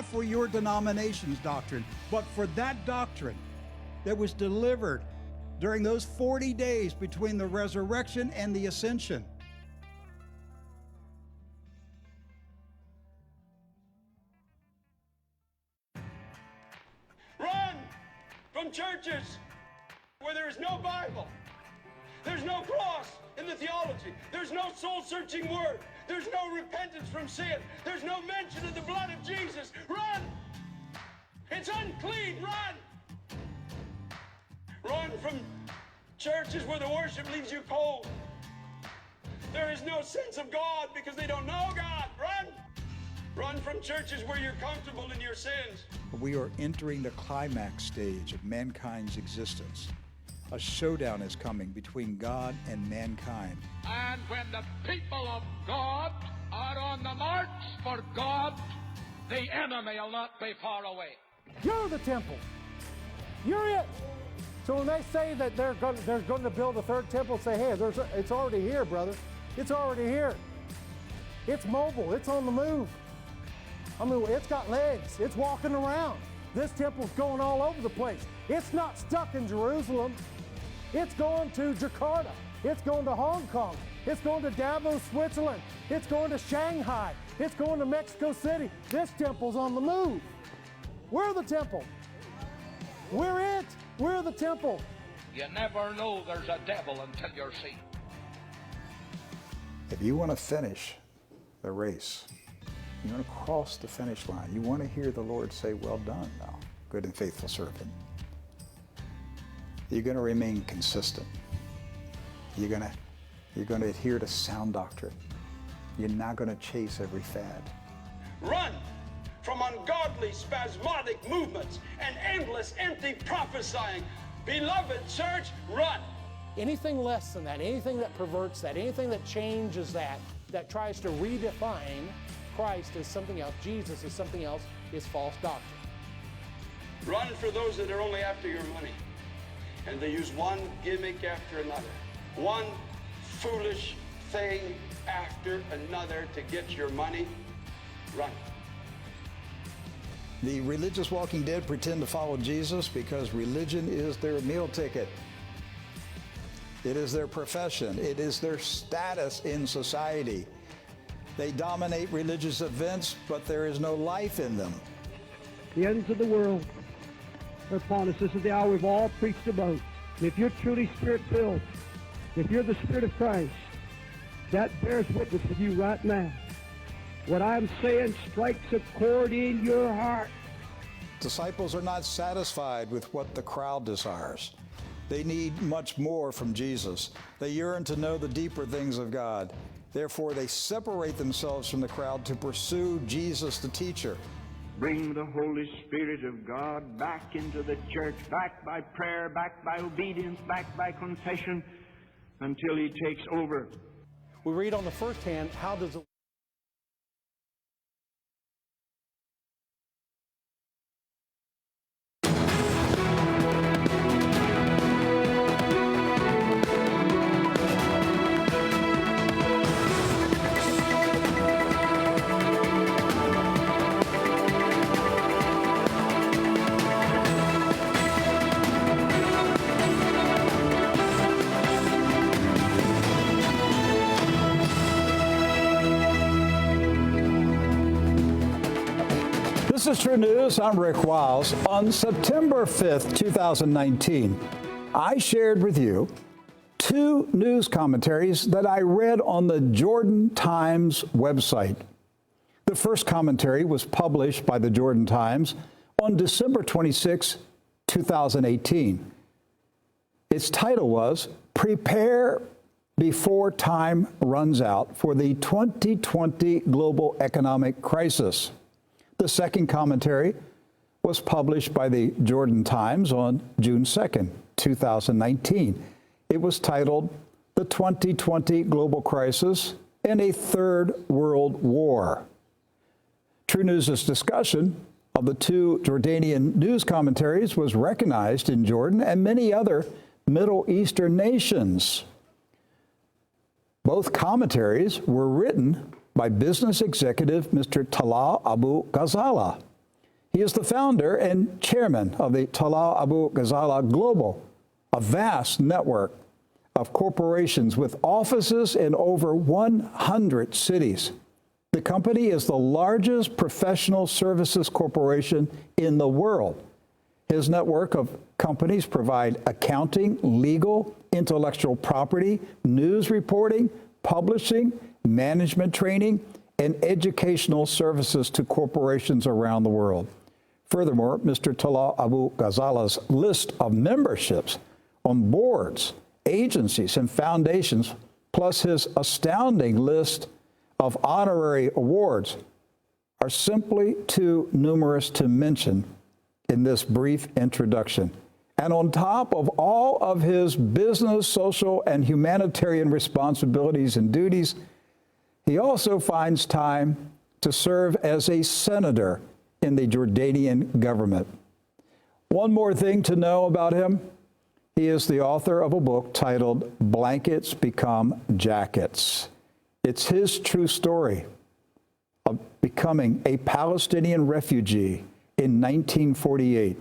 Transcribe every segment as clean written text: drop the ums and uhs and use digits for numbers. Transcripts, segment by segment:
not for your denomination's doctrine, but for that doctrine that was delivered during those 40 days between the resurrection and the ascension. Run from churches where there is no Bible. There's no cross in the theology. There's no soul-searching word. There's no repentance from sin. There's no mention of the blood of Jesus. Run! It's unclean. Run! Run from churches where the worship leaves you cold. There is no sense of God because they don't know God. Run! Run from churches where you're comfortable in your sins. We are entering the climax stage of mankind's existence. A showdown is coming between God and mankind. And when the people of God are on the march for God, the enemy will not be far away. You're the temple. You're it. So when they say that they're going to build a third temple, say, hey, it's already here, brother. It's already here. It's mobile. It's on the move. I mean, it's got legs. It's walking around. This temple's going all over the place. It's not stuck in Jerusalem. It's going to Jakarta. It's going to Hong Kong. It's going to Davos, Switzerland. It's going to Shanghai. It's going to Mexico City. This temple's on the move. We're the temple. We're it. We're the temple. You never know there's a devil until you're seen. If you want to finish the race, you want to cross the finish line, you want to hear the Lord say, well done, thou good and faithful servant. You're going to remain consistent. You're going to adhere to sound doctrine. You're not going to chase every fad. Run from ungodly, spasmodic movements and endless, empty prophesying. Beloved church, run. Anything less than that, anything that perverts that, anything that changes that tries to redefine Christ as something else, Jesus as something else, is false doctrine. Run for those that are only after your money. And they use one gimmick after another. One foolish thing after another to get your money. Run. The religious walking dead pretend to follow Jesus because religion is their meal ticket. It is their profession. It is their status in society. They dominate religious events, but there is no life in them. The ends of the world are upon us. This is the hour we've all preached about. And if you're truly Spirit-filled, if you're the Spirit of Christ, that bears witness with you right now. What I'm saying strikes a chord in your heart. Disciples are not satisfied with what the crowd desires. They need much more from Jesus. They yearn to know the deeper things of God. Therefore, they separate themselves from the crowd to pursue Jesus the teacher. Bring the Holy Spirit of God back into the church, back by prayer, back by obedience, back by confession, until He takes over. We read on the first hand, how does it This is TruNews. I'm Rick Wiles. On September 5th, 2019, I shared with you two news commentaries that I read on the Jordan Times website. The first commentary was published by the Jordan Times on December 26, 2018. Its title was Prepare Before Time Runs Out for the 2020 Global Economic Crisis. The second commentary was published by the Jordan Times on June 2nd, 2019. It was titled The 2020 Global Crisis and a Third World War. TruNews' discussion of the two Jordanian news commentaries was recognized in Jordan and many other Middle Eastern nations. Both commentaries were written by business executive Mr. Talal Abu-Ghazaleh. He is the founder and chairman of the Talal Abu-Ghazaleh Global, a vast network of corporations with offices in over 100 cities. The company is the largest professional services corporation in the world. His network of companies provide accounting, legal, intellectual property, news reporting, publishing, management training, and educational services to corporations around the world. Furthermore, Mr. Talal Abu-Ghazaleh's list of memberships on boards, agencies, and foundations, plus his astounding list of honorary awards, are simply too numerous to mention in this brief introduction. And on top of all of his business, social, and humanitarian responsibilities and duties, he also finds time to serve as a senator in the Jordanian government. One more thing to know about him: he is the author of a book titled Blankets Become Jackets. It's his true story of becoming a Palestinian refugee in 1948.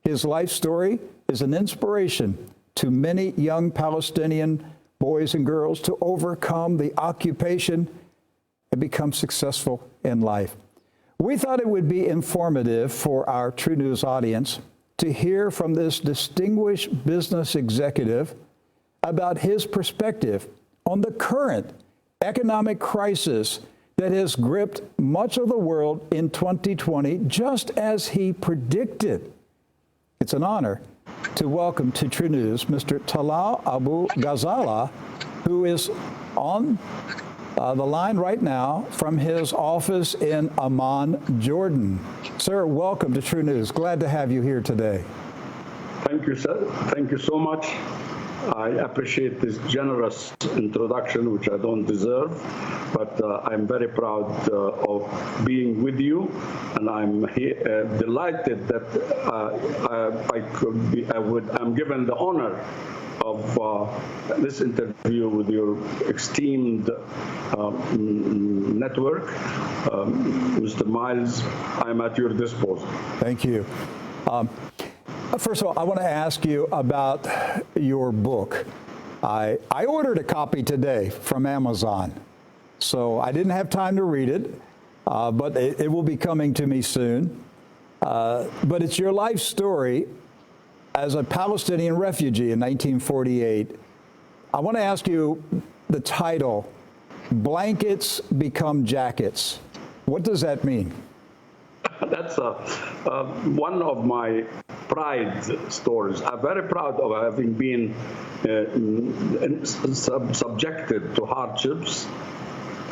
His life story is an inspiration to many young Palestinian boys and girls to overcome the occupation and become successful in life. We thought it would be informative for our True News audience to hear from this distinguished business executive about his perspective on the current economic crisis that has gripped much of the world in 2020, just as he predicted. It's an honor to welcome to True News Mr. Talal Abu-Ghazaleh, who is on the line right now from his office in Amman, Jordan. Sir, welcome to True News. Glad to have you here today. Thank you, sir. Thank you so much. I appreciate this generous introduction, which I don't deserve, but I'm very proud of being with you, and I'm delighted that I'm given the honor of this interview with your esteemed network. Mr. Miles, I'm at your disposal. Thank you. First of all, I want to ask you about your book. I ordered a copy today from Amazon, so I didn't have time to read it, but it will be coming to me soon. But it's your life story as a Palestinian refugee in 1948. I want to ask you the title, Blankets Become Jackets. What does that mean? That's one of my pride stories. I'm very proud of having been subjected to hardships,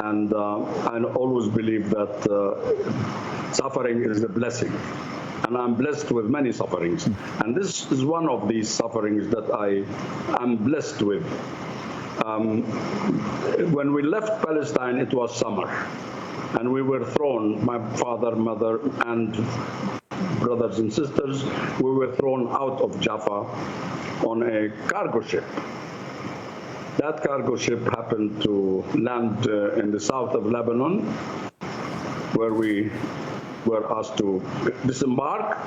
and I always believe that suffering is a blessing. And I'm blessed with many sufferings. And this is one of these sufferings that I am blessed with. When we left Palestine, it was summer. And we were thrown, my father, mother, and brothers and sisters, we were thrown out of Jaffa on a cargo ship. That cargo ship happened to land in the south of Lebanon, where we were asked to disembark.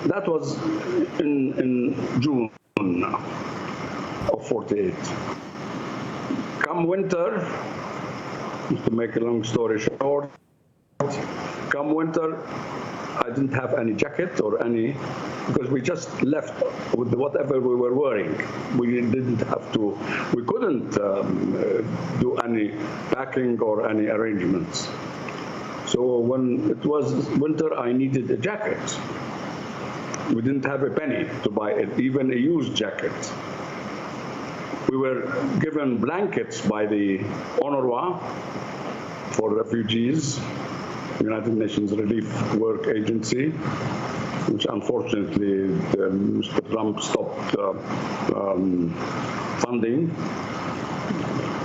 That was in June of 48. Come winter, to make a long story short, come winter, I didn't have any jacket or any, because we just left with whatever we were wearing. We didn't have to, we couldn't do any packing or any arrangements. So when it was winter, I needed a jacket. We didn't have a penny to buy it, even a used jacket. We were given blankets by the UNRWA for refugees, United Nations Relief Work Agency, which unfortunately Mr. Trump stopped funding.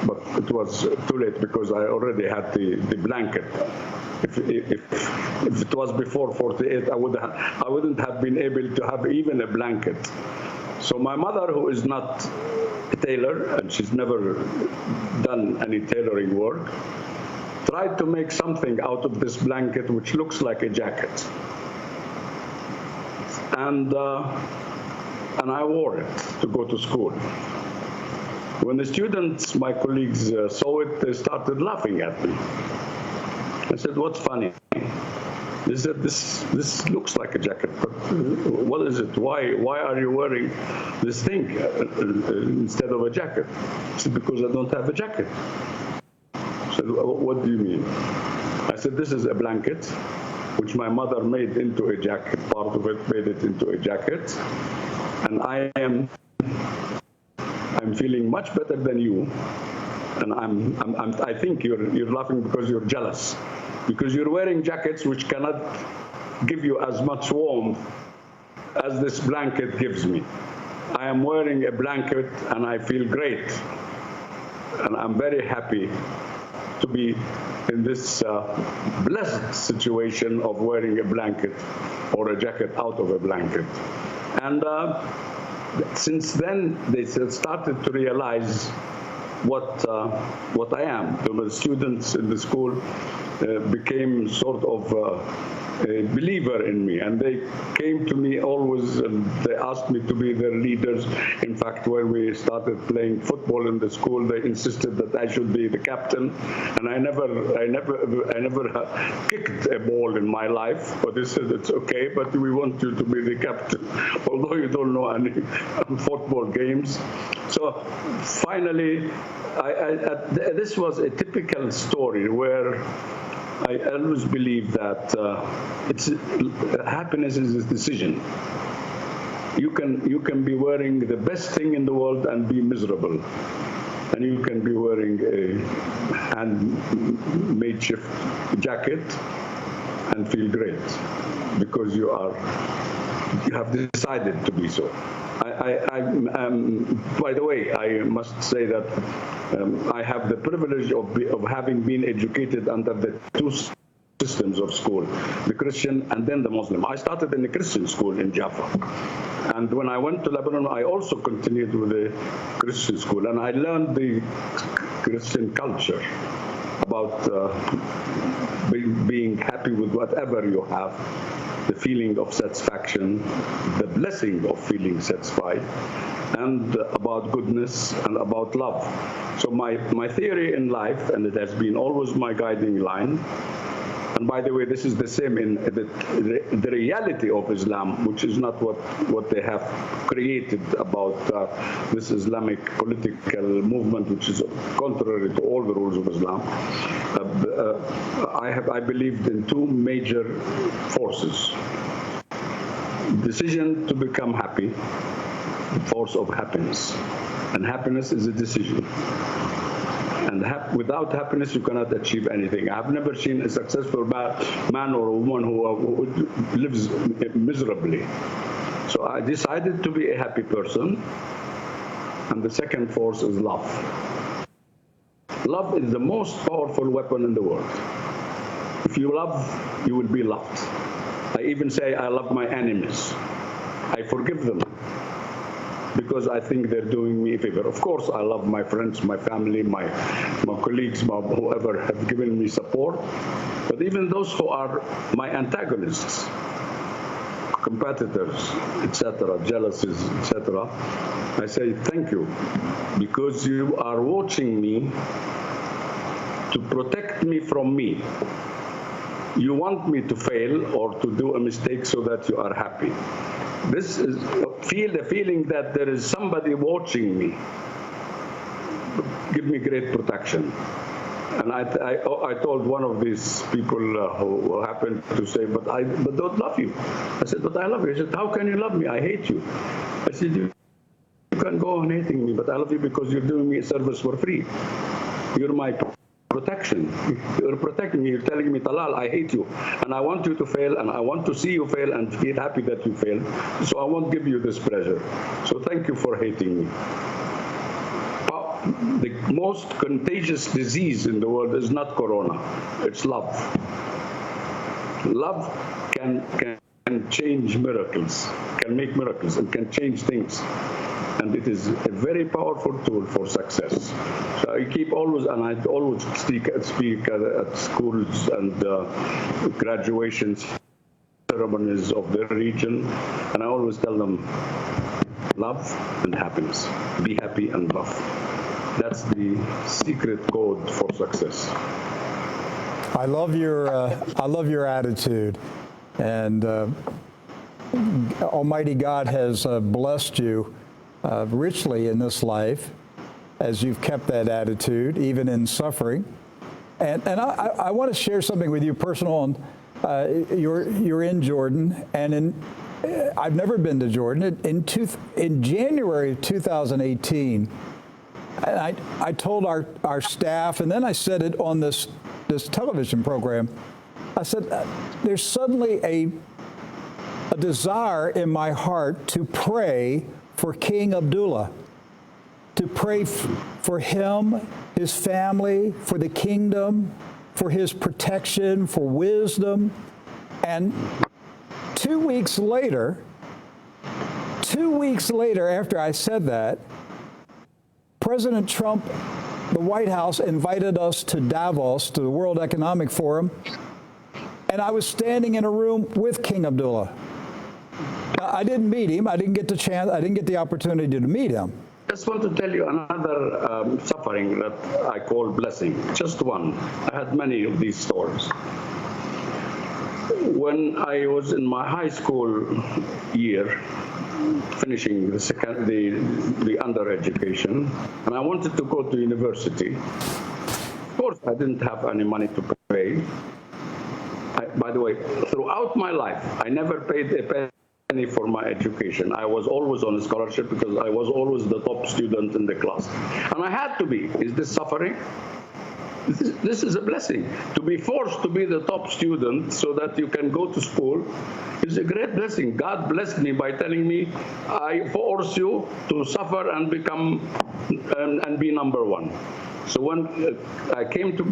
But it was too late because I already had the blanket. If it was before 48, I wouldn't have been able to have even a blanket. So my mother, who is not a tailor, and she's never done any tailoring work, tried to make something out of this blanket which looks like a jacket. And I wore it to go to school. When the students, my colleagues, saw it, they started laughing at me. I said, what's funny? They said, this looks like a jacket, but what is it? Why are you wearing this thing instead of a jacket? I said, because I don't have a jacket. I said, what do you mean? I said, this is a blanket, which my mother made into a jacket. Part of it made it into a jacket. And I'm feeling much better than you. And I think you're laughing because you're jealous. Because you're wearing jackets which cannot give you as much warmth as this blanket gives me. I am wearing a blanket and I feel great. And I'm very happy to be in this blessed situation of wearing a blanket or a jacket out of a blanket. And since then, they started to realize what I am. The students in the school became sort of a believer in me, and they came to me always, and they asked me to be their leaders. In fact, when we started playing football in the school, they insisted that I should be the captain, and I never kicked a ball in my life, but they said, it's okay, but we want you to be the captain, although you don't know any football games. So finally, this was a typical story where I always believe that happiness is a decision. You can be wearing the best thing in the world and be miserable, and you can be wearing a handmade jacket and feel great because you have decided to be so. By the way, I must say that I have the privilege of having been educated under the two systems of school, the Christian and then the Muslim. I started in the Christian school in Jaffa. And when I went to Lebanon, I also continued with the Christian school. And I learned the Christian culture about being happy with whatever you have, the feeling of satisfaction, the blessing of feeling satisfied, and about goodness and about love. So my theory in life, and it has been always my guiding line, and by the way, this is the same in the reality of Islam, which is not what they have created about this Islamic political movement, which is contrary to all the rules of Islam. I believed in two major forces. Decision to become happy, the force of happiness. And happiness is a decision. And without happiness, you cannot achieve anything. I've never seen a successful man or a woman who lives miserably. So I decided to be a happy person. And the second force is love. Love is the most powerful weapon in the world. If you love, you will be loved. I even say I love my enemies. I forgive them, because I think they're doing me a favor. Of course, I love my friends, my family, my colleagues, whoever have given me support. But even those who are my antagonists, competitors, etc., jealousies, etc., I say thank you, because you are watching me to protect me from me. You want me to fail or to do a mistake so that you are happy. This is the feeling that there is somebody watching me. Give me great protection. And I told one of these people who happened to say, but don't love you. I said, but I love you. He said, how can you love me? I hate you. I said, you can go on hating me, but I love you because you're doing me a service for free. You're my protection. You're protecting me. You're telling me, Talal, I hate you, and I want you to fail, and I want to see you fail and feel happy that you failed. So I won't give you this pleasure. So thank you for hating me. The most contagious disease in the world is not corona. It's love. Love can change miracles, can make miracles, and can change things. and it is a very powerful tool for success. So I keep always, and I always speak at schools and graduations ceremonies of their region, and I always tell them, love and happiness. Be happy and love. That's the secret code for success. I love your attitude, and Almighty God has blessed you richly in this life as you've kept that attitude, even in suffering. And I want to share something with you personal. You're in Jordan, and I've never been to Jordan. In January of 2018, and I told our staff, and then I said it on this television program. I said, there's suddenly a desire in my heart to pray for King Abdullah, to pray for him, his family, for the kingdom, for his protection, for wisdom. And 2 weeks later, after I said that, President Trump, the White House, invited us to Davos, to the World Economic Forum, and I was standing in a room with King Abdullah. Now, I didn't meet him. I didn't get the opportunity to meet him. I just want to tell you another suffering that I call blessing. Just one. I had many of these stories. When I was in my high school year, finishing the under education, and I wanted to go to university. Of course, I didn't have any money to pay. By the way, throughout my life, I never paid a penny for my education. I was always on a scholarship because I was always the top student in the class. And I had to be. Is this suffering? This is a blessing. To be forced to be the top student so that you can go to school is a great blessing. God blessed me by telling me, I force you to suffer and become and be number one. So when I came to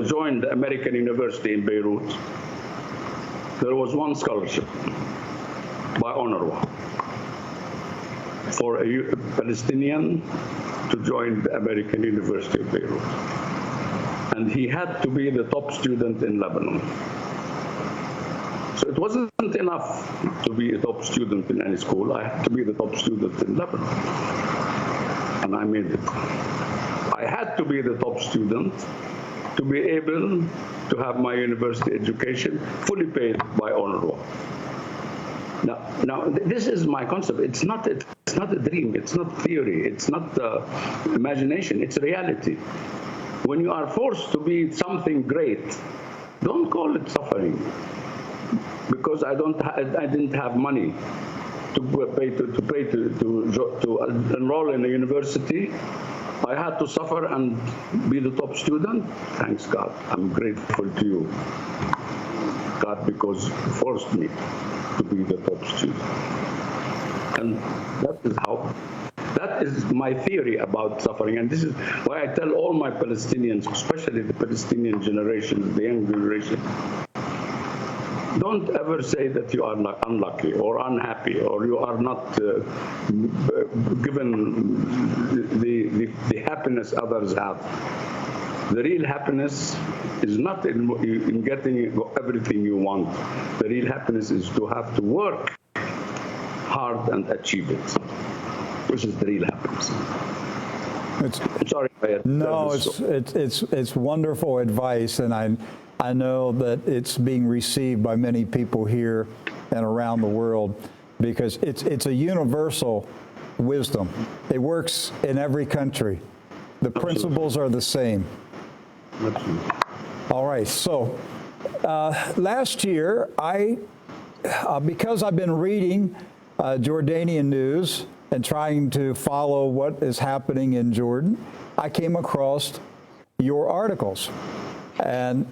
join the American University in Beirut, there was one scholarship by honor for a Palestinian to join the American University of Beirut. And he had to be the top student in Lebanon. So it wasn't enough to be a top student in any school. I had to be the top student in Lebanon. And I made it. I had to be the top student to be able to have my university education fully paid by honor. Now, this is my concept. It's not a dream. It's not theory. It's not imagination. It's reality. When you are forced to be something great, don't call it suffering. Because I didn't have money to enroll in a university. I had to suffer and be the top student. Thanks God. I'm grateful to you, God, because you forced me to be the top student. And that is my theory about suffering. And this is why I tell all my Palestinians, especially the Palestinian generations, the young generation, don't ever say that you are unlucky or unhappy or you are not given the happiness others have. The real happiness is not in getting everything you want. The real happiness is to have to work hard and achieve it, which is the real happiness. I'm sorry if I had No, it's wonderful advice, and I know that it's being received by many people here and around the world because it's a universal wisdom. It works in every country. The principles are the same. Absolutely. All right. So last year, because I've been reading Jordanian news and trying to follow what is happening in Jordan, I came across your articles. And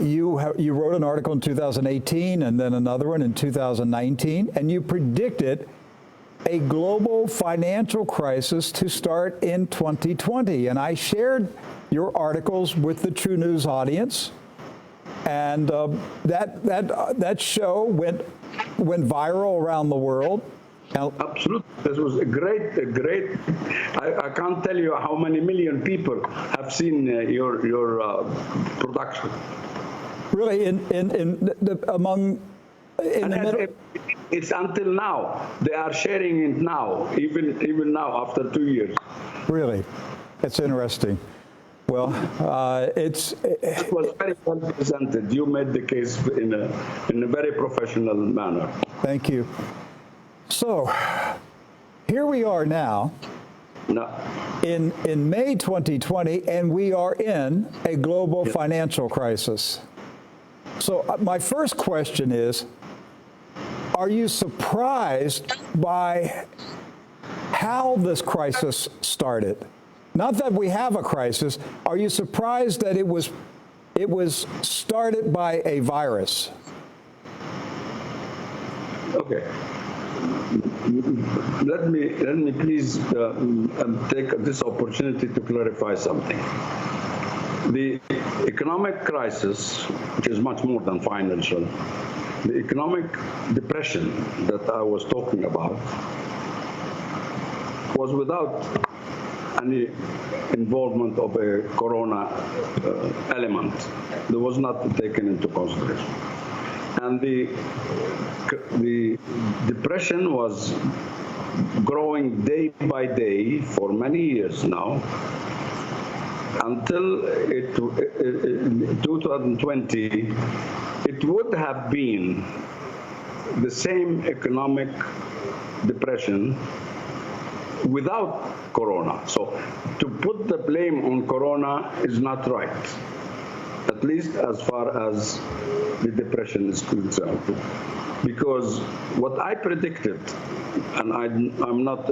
you wrote an article in 2018 and then another one in 2019, and you predicted a global financial crisis to start in 2020. And I shared your articles with the TruNew audience, and that show went viral around the world. Absolutely. This was a great, I can't tell you how many million people have seen your production. Really, It's until now. They are sharing it now, even now, after 2 years. Really, it's interesting. Well, It was very well presented. You made the case in a very professional manner. Thank you. So, here we are now in May 2020, and we are in a global financial crisis. So, my first question is, are you surprised by how this crisis started? Not that we have a crisis. Are you surprised that it was started by a virus? Okay. Let me please take this opportunity to clarify something. The economic crisis, which is much more than financial, the economic depression that I was talking about was without any involvement of a corona element. That was not taken into consideration. And the depression was growing day by day for many years now, until 2020, it would have been the same economic depression without corona. So to put the blame on corona is not right, at least as far as the depression is concerned. Because what I predicted, and I'm not,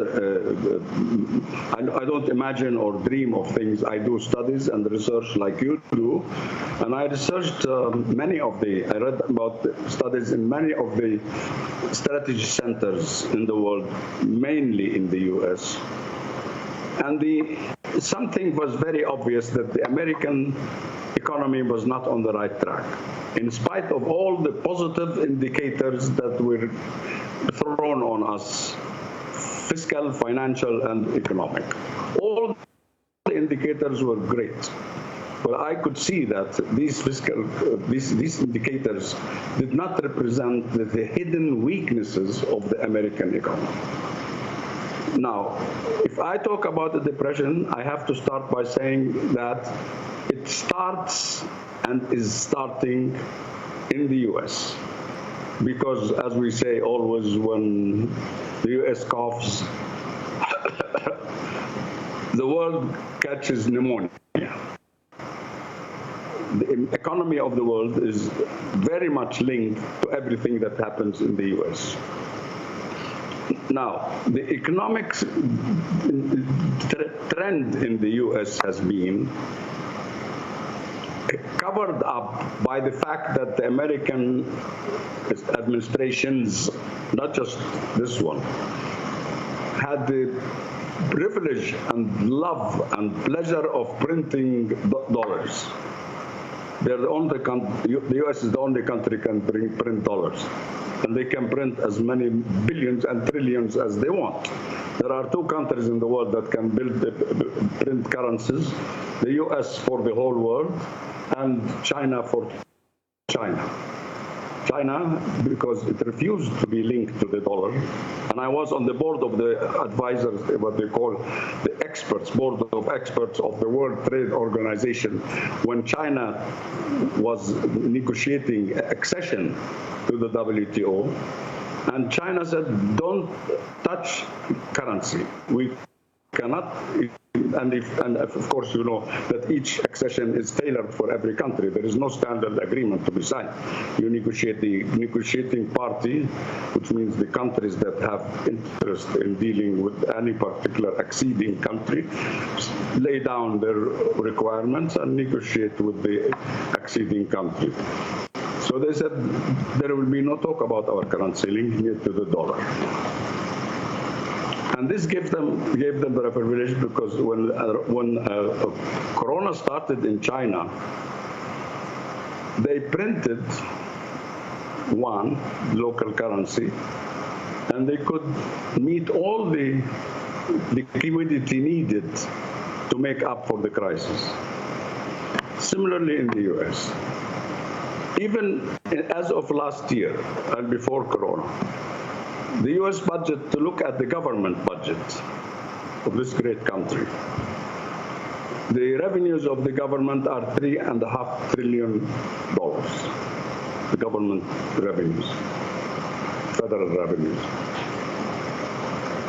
I don't imagine or dream of things. I do studies and research like you do, and I researched I read about studies in many of the strategy centers in the world, mainly in the US. And something was very obvious, that the American economy was not on the right track, in spite of all the positive indicators that were thrown on us, fiscal, financial, and economic. All the indicators were great. But I could see that these indicators did not represent the hidden weaknesses of the American economy. Now, if I talk about the depression, I have to start by saying that it starts and is starting in the US. Because, as we say always, when the US coughs, the world catches pneumonia. The economy of the world is very much linked to everything that happens in the US. Now, the economic trend in the US has been covered up by the fact that the American administrations, not just this one, had the privilege and love and pleasure of printing dollars. They're the only the US is the only country can print dollars, and they can print as many billions and trillions as they want. There are two countries in the world that can print currencies: the US for the whole world, and China for China. China, because it refused to be linked to the dollar. And I was on the board of the advisors, what they call the experts, board of experts of the World Trade Organization, when China was negotiating accession to the WTO. And China said, don't touch currency. We cannot. And of course, you know that each accession is tailored for every country. There is no standard agreement to be signed. You negotiate the negotiating party, which means the countries that have interest in dealing with any particular acceding country, lay down their requirements and negotiate with the acceding country. So they said there will be no talk about our currency linking it to the dollar. And this gave them the privilege, because when Corona started in China, they printed one local currency, and they could meet all the liquidity needed to make up for the crisis. Similarly in the US, even as of last year and before Corona, the US budget, to look at the government budget of this great country, the revenues of the government are $3.5 trillion. The government revenues, federal revenues.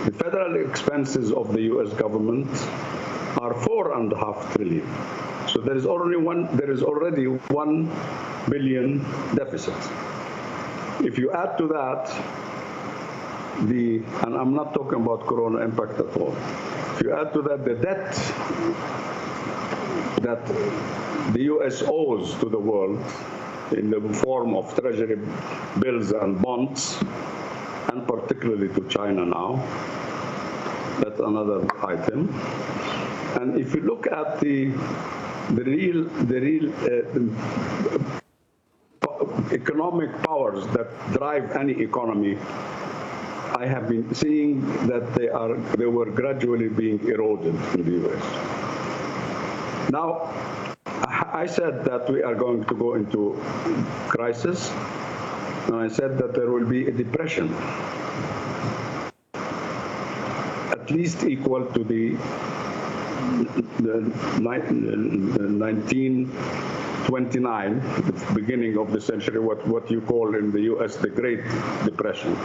The federal expenses of the US government are $4.5 trillion. So there is already $1 billion deficit. If you add to that and I'm not talking about Corona impact at all. If you add to that the debt that the US owes to the world in the form of treasury bills and bonds, and particularly to China now, that's another item. And if you look at the real economic powers that drive any economy, I have been seeing that they were gradually being eroded in the US. Now, I said that we are going to go into crisis, and I said that there will be a depression, at least equal to the 1929, the beginning of the century, what you call in the US the Great Depression,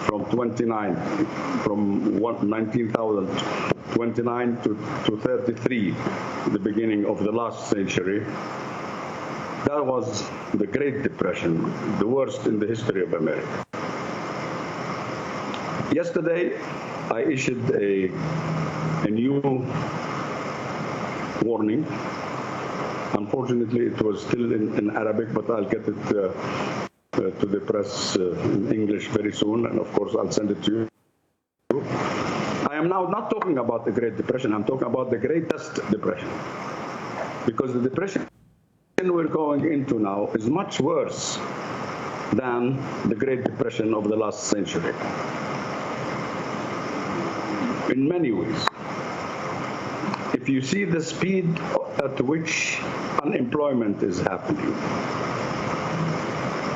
from 1929 to 33, the beginning of the last century. That was the Great Depression, the worst in the history of America. Yesterday, I issued a new warning. Unfortunately, it was still in Arabic, but I'll get it to the press in English very soon, and of course I'll send it to you. I am now not talking about the Great Depression, I'm talking about the greatest depression. Because the depression we're going into now is much worse than the Great Depression of the last century. In many ways. If you see the speed at which unemployment is happening,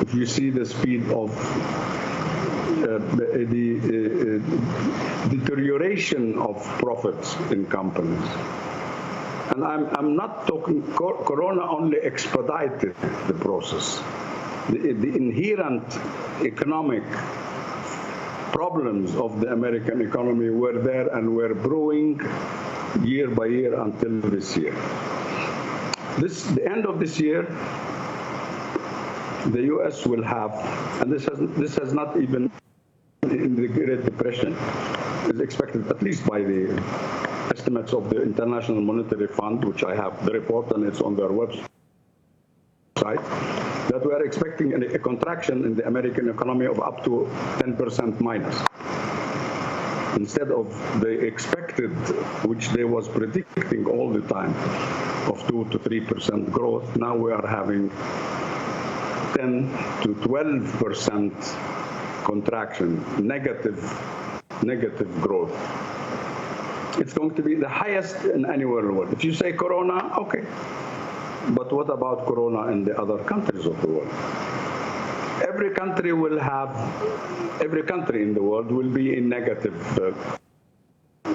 if you see the speed of the deterioration of profits in companies, and I'm not talking, Corona only expedited the process. The inherent economic problems of the American economy were there and were brewing year by year until this year. The end of this year, the U.S. will have, and this has not even in the Great Depression, is expected, at least by the estimates of the International Monetary Fund, which I have the report and it's on their website, that we are expecting a contraction in the American economy of up to 10% minus. Instead of the expected, which they was predicting all the time, of 2 to 3% growth, now we are having 10 to 12% contraction, negative growth. It's going to be the highest in anywhere in the world. If you say Corona, okay. But what about Corona in the other countries of the world? Every country in the world will be in negative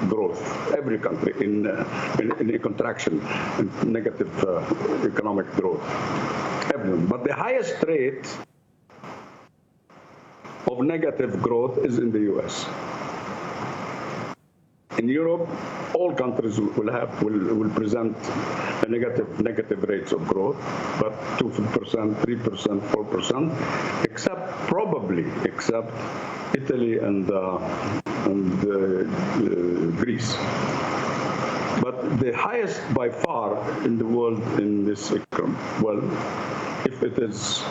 growth. Every country in a contraction, in negative economic growth. Everyone. But the highest rate of negative growth is in the US. In Europe, all countries will present a negative rates of growth, but 2%, 3%, 4%, except Italy and Greece. But the highest by far in the world in this economy, well, if it is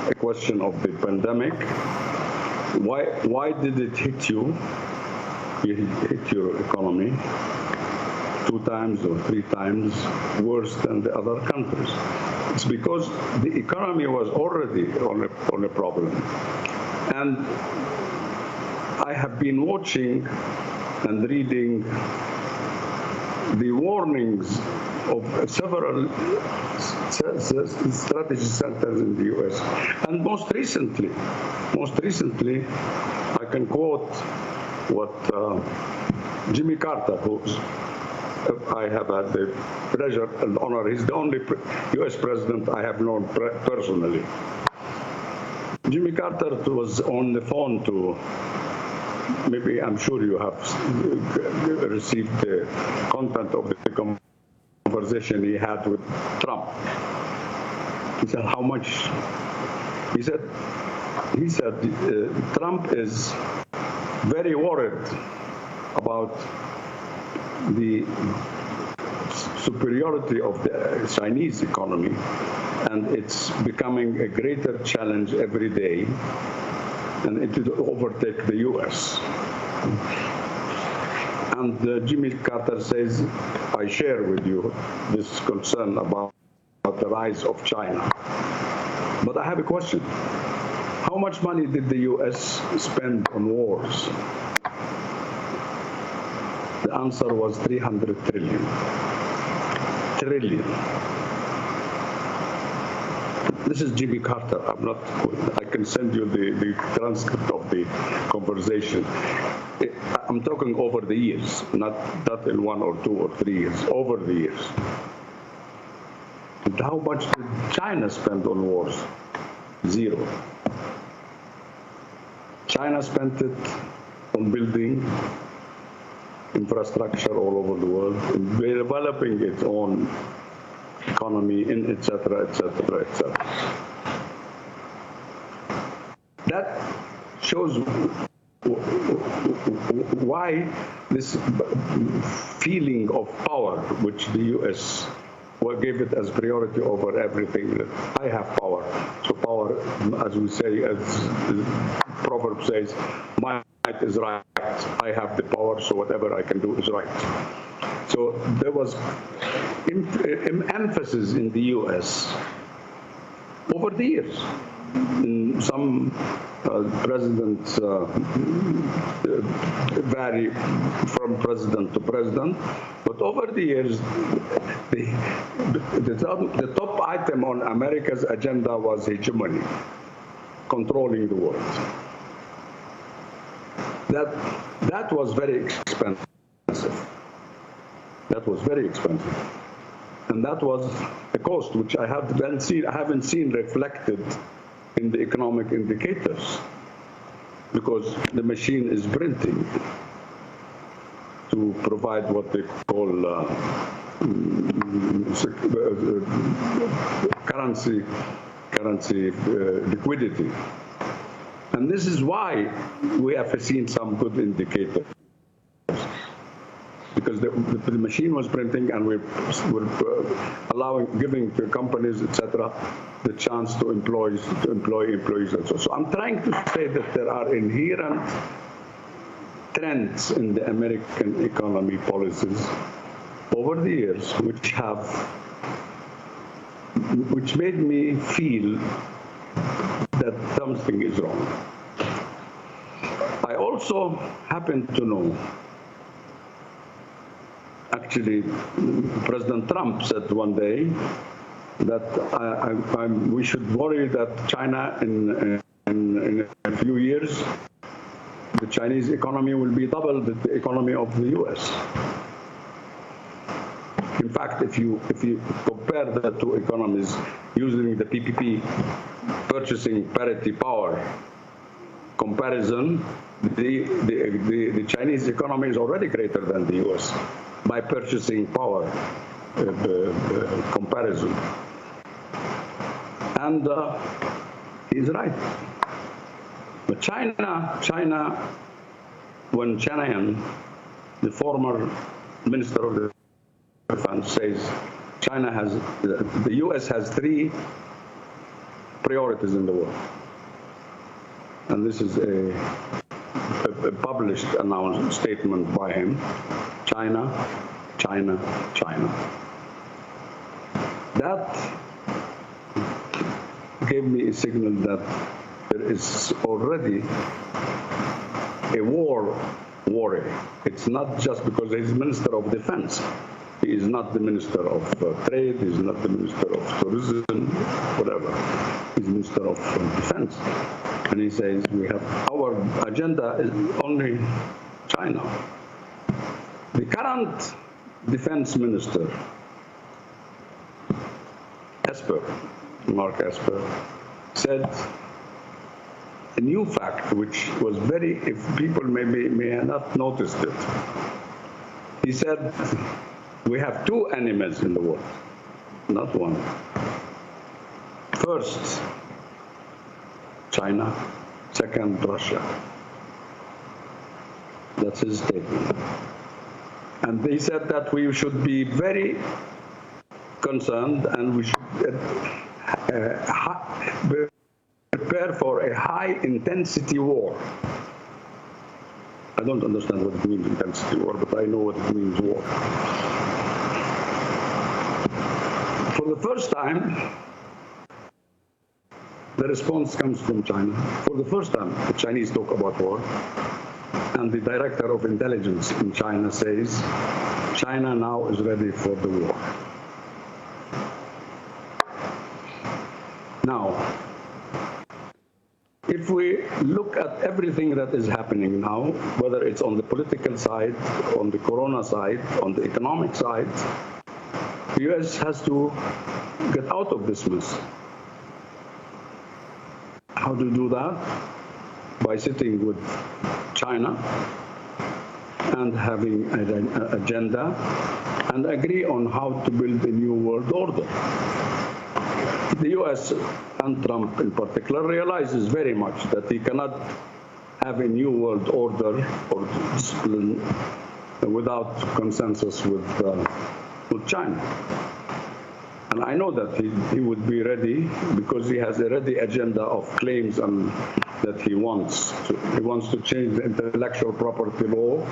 a question of the pandemic, why did it hit you? It hit your economy 2 times or 3 times worse than the other countries. It's because the economy was already on a problem. And I have been watching and reading the warnings of several strategy centers in the U.S. And most recently, I can quote what Jimmy Carter, who's I have had the pleasure and honor. He's the only U.S. president I have known personally. Jimmy Carter was on the phone to, maybe I'm sure you have received the content of the conversation he had with Trump. He said, how much? He said, Trump is very worried about the superiority of the Chinese economy, and it's becoming a greater challenge every day, and it will overtake the U.S. And Jimmy Carter says, I share with you this concern about the rise of China. But I have a question. How much money did the U.S. spend on wars? The answer was 300 trillion. This is Jimmy Carter. I can send you the transcript of the conversation. I'm talking over the years, not in 1 or 2 or 3 years, over the years. And how much did China spend on wars? 0. China spent it on building infrastructure all over the world, developing its own economy, etc., etc., etc. That shows why this feeling of power, which the U.S. gave it as priority over everything, that I have power. So power, as we say, as the proverb says, might is right. I have the power, so whatever I can do is right. So there was emphasis in the U.S. over the years. In some presidents vary from president to president, but over the years, the top item on America's agenda was hegemony, controlling the world. That was very expensive. That was very expensive. And that was a cost which I haven't seen reflected in the economic indicators, because the machine is printing to provide what they call currency liquidity. And this is why we have seen some good indicators, because the machine was printing, and we're giving to companies, etc., the chance to employ employees. And so I'm trying to say that there are inherent trends in the American economy policies over the years which made me feel that something is wrong. I also happen to know, actually, President Trump said one day that we should worry that China, in a few years, the Chinese economy will be double the economy of the U.S. In fact, if you compare the two economies using the PPP, purchasing parity power comparison, the Chinese economy is already greater than the U.S. by purchasing power comparison. And he's right. But China, when Shanahan, the former Minister of the Defense, says the U.S. has 3 priorities in the world. And this is a published announced statement by him: China, China, China. That gave me a signal that there there is already a war warrior. It's not just because he's Minister of Defense. He is not the Minister of Trade, he's not the Minister of Tourism, whatever. He's Minister of Defense. And he says, we have, our agenda is only China. The current Defense Minister, Mark Esper, said a new fact, which was very, if people may have not noticed it. He said, we have two enemies in the world, not one. First, China. Second, Russia. That's his statement. And they said that we should be very concerned and we should prepare for a high-intensity war. I don't understand what it means, intensity war, but I know what it means, war. For the first time, the response comes from China. For the first time, the Chinese talk about war, and the director of intelligence in China says, China now is ready for the war. Now, if we look at everything that is happening now, whether it's on the political side, on the corona side, on the economic side, the U.S. has to get out of this mess. How to do that? By sitting with China and having an agenda and agree on how to build a new world order. The U.S. and Trump in particular realizes very much that he cannot have a new world order or discipline without consensus with China. And I know that he would be ready because he has a ready agenda of claims and that he wants to change the intellectual property law.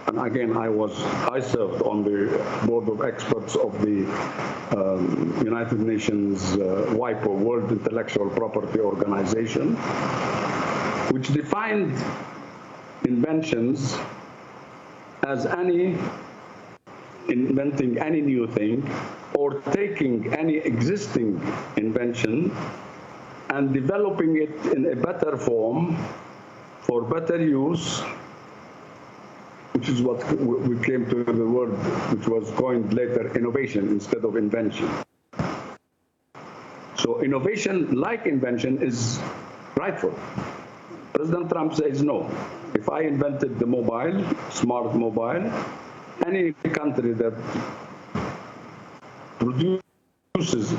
And again, I served on the board of experts of the United Nations WIPO, World Intellectual Property Organization, which defined inventions as inventing any new thing or taking any existing invention and developing it in a better form for better use, which is what we came to the word, which was coined later, innovation instead of invention. So innovation, like invention, is rightful. President Trump says no. If I invented the mobile, smart mobile, any country that produces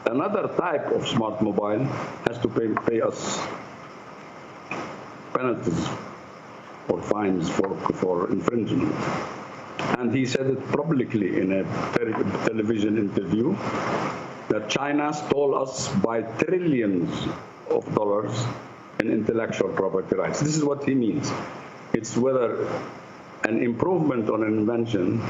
another type of smart mobile has to pay us penalties or fines for infringement. And he said it publicly in a television interview that China stole us by trillions of dollars in intellectual property rights. This is what he means. It's whether an improvement on an invention,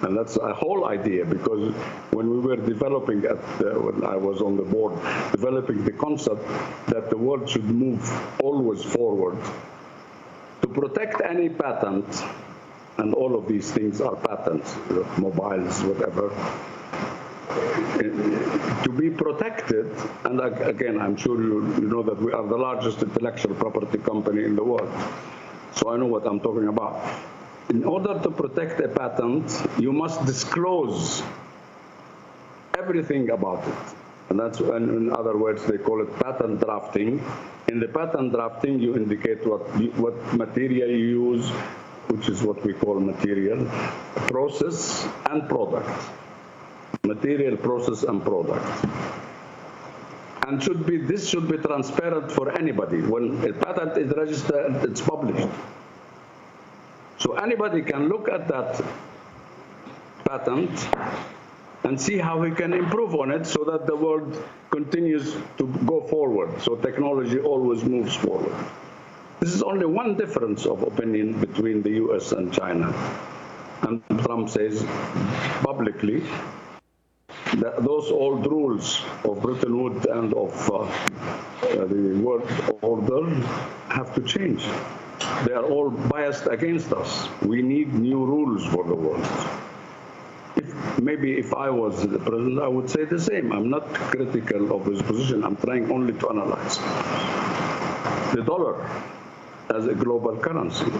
and that's a whole idea, because when we were developing when I was on the board, developing the concept that the world should move always forward to protect any patent, and all of these things are patents, mobiles, whatever, to be protected. And again, I'm sure you know that we are the largest intellectual property company in the world. So I know what I'm talking about. In order to protect a patent, you must disclose everything about it. And that's, in other words, they call it patent drafting. In the patent drafting, you indicate what material you use, which is what we call material, process, and product. Material, process, and product. And this should be transparent for anybody. When a patent is registered, it's published. So anybody can look at that patent and see how we can improve on it so that the world continues to go forward. So technology always moves forward. This is only one difference of opinion between the US and China. And Trump says publicly those old rules of Bretton Woods and of the world order have to change. They are all biased against us. We need new rules for the world. Maybe if I was the president, I would say the same. I'm not critical of his position. I'm trying only to analyze the dollar as a global currency.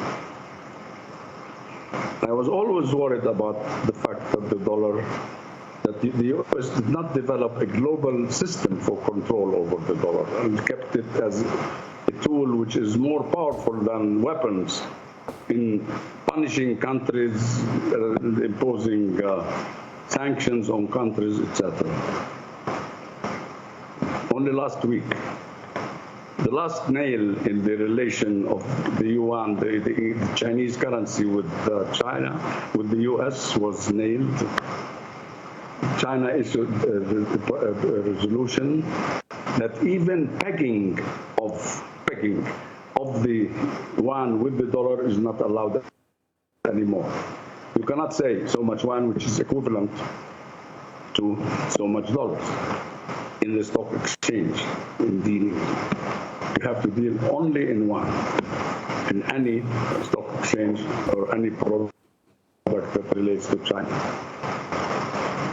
I was always worried about the fact that that the U.S. did not develop a global system for control over the dollar and kept it as a tool which is more powerful than weapons in punishing countries, imposing sanctions on countries, etc. Only last week, the last nail in the relation of the yuan, the Chinese currency with China, with the U.S. was nailed. China issued a resolution that even pegging of the yuan with the dollar is not allowed anymore. You cannot say so much yuan, which is equivalent to so much dollars in the stock exchange in dealing. You have to deal only in yuan in any stock exchange or any product that relates to China.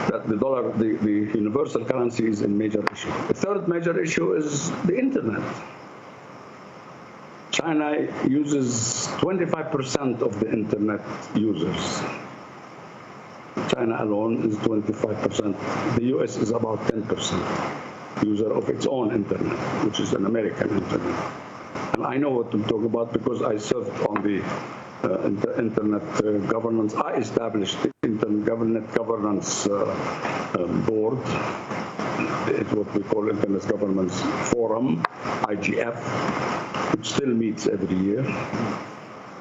That the dollar, the universal currency, is a major issue. The third major issue is the internet. China uses 25% of the internet users. China alone is 25%. The US is about 10% user of its own internet, which is an American internet. And I know what to talk about because I served on the internet governance. I established the internet governance board. It's what we call Internet Governance Forum, IGF, which still meets every year.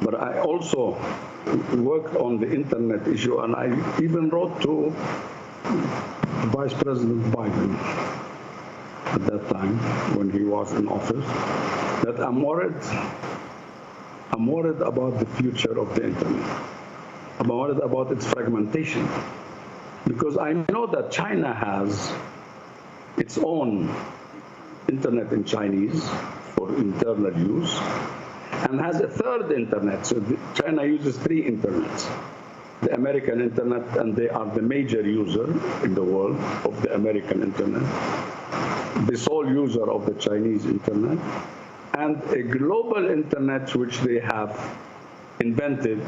But I also worked on the internet issue, and I even wrote to Vice President Biden at that time, when he was in office, that I'm worried about the future of the internet. I'm worried about its fragmentation, because I know that China has its own internet in Chinese for internal use, and has a third internet. So China uses three internets. The American internet, and they are the major user in the world of the American internet, the sole user of the Chinese internet, and a global internet which they have invented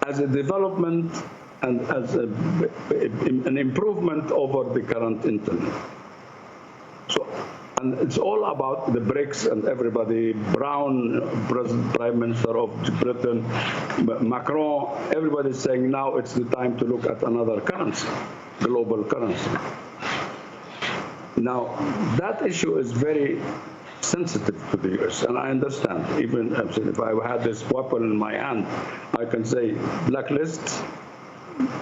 as a development and as an improvement over the current internet. So, and it's all about the BRICS and everybody, Brown, Prime Minister of Britain, Macron, everybody's saying now it's the time to look at another currency, global currency. Now, that issue is very sensitive to the US, and I understand. Even if I had this weapon in my hand, I can say, blacklist,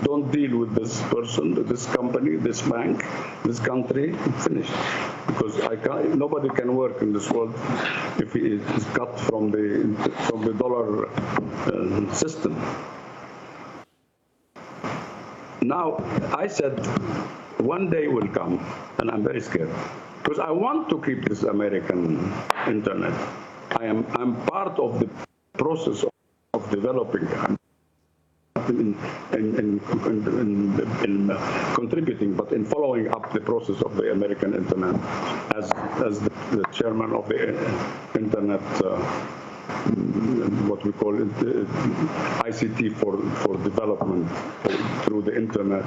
don't deal with this person, this company, this bank, this country, finished. Because nobody can work in this world if he is cut from the dollar system. Now, I said, one day will come, and I'm very scared, because I want to keep this American internet. I'm part of the process of developing. In contributing, but in following up the process of the American internet as the chairman of the internet, what we call it, ICT for development through the internet.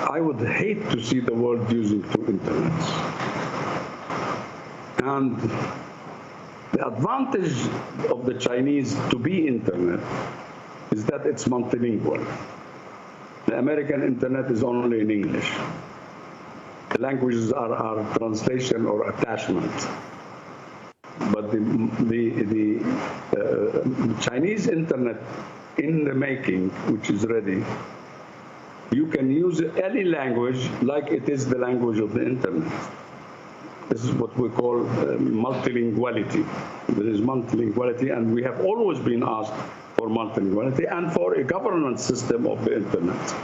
I would hate to see the world using two internets. And the advantage of the Chinese to be internet is that it's multilingual. The American internet is only in English. The languages are translation or attachment. But the Chinese internet in the making, which is ready, you can use any language like it is the language of the internet. This is what we call multilinguality. There is multilinguality, and we have always been asked for multilinguality and for a governance system of the internet.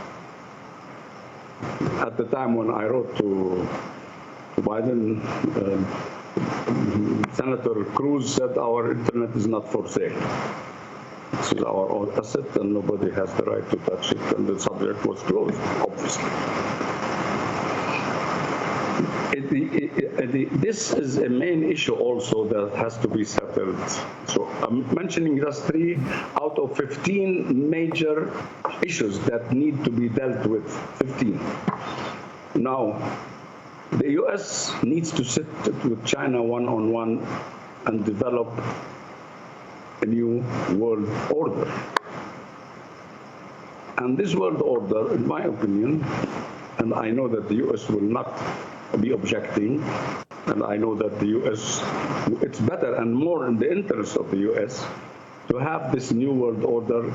at the time when I wrote to Biden, Senator Cruz said our internet is not for sale. This is our own asset and nobody has the right to touch it, and the subject was closed, obviously. This is a main issue also that has to be settled. So I'm mentioning just 3 out of 15 major issues that need to be dealt with. 15. Now, the U.S. needs to sit with China one-on-one and develop a new world order. And this world order, in my opinion, and I know that the U.S. will not be objecting, and I know that the U.S., it's better and more in the interest of the U.S. to have this new world order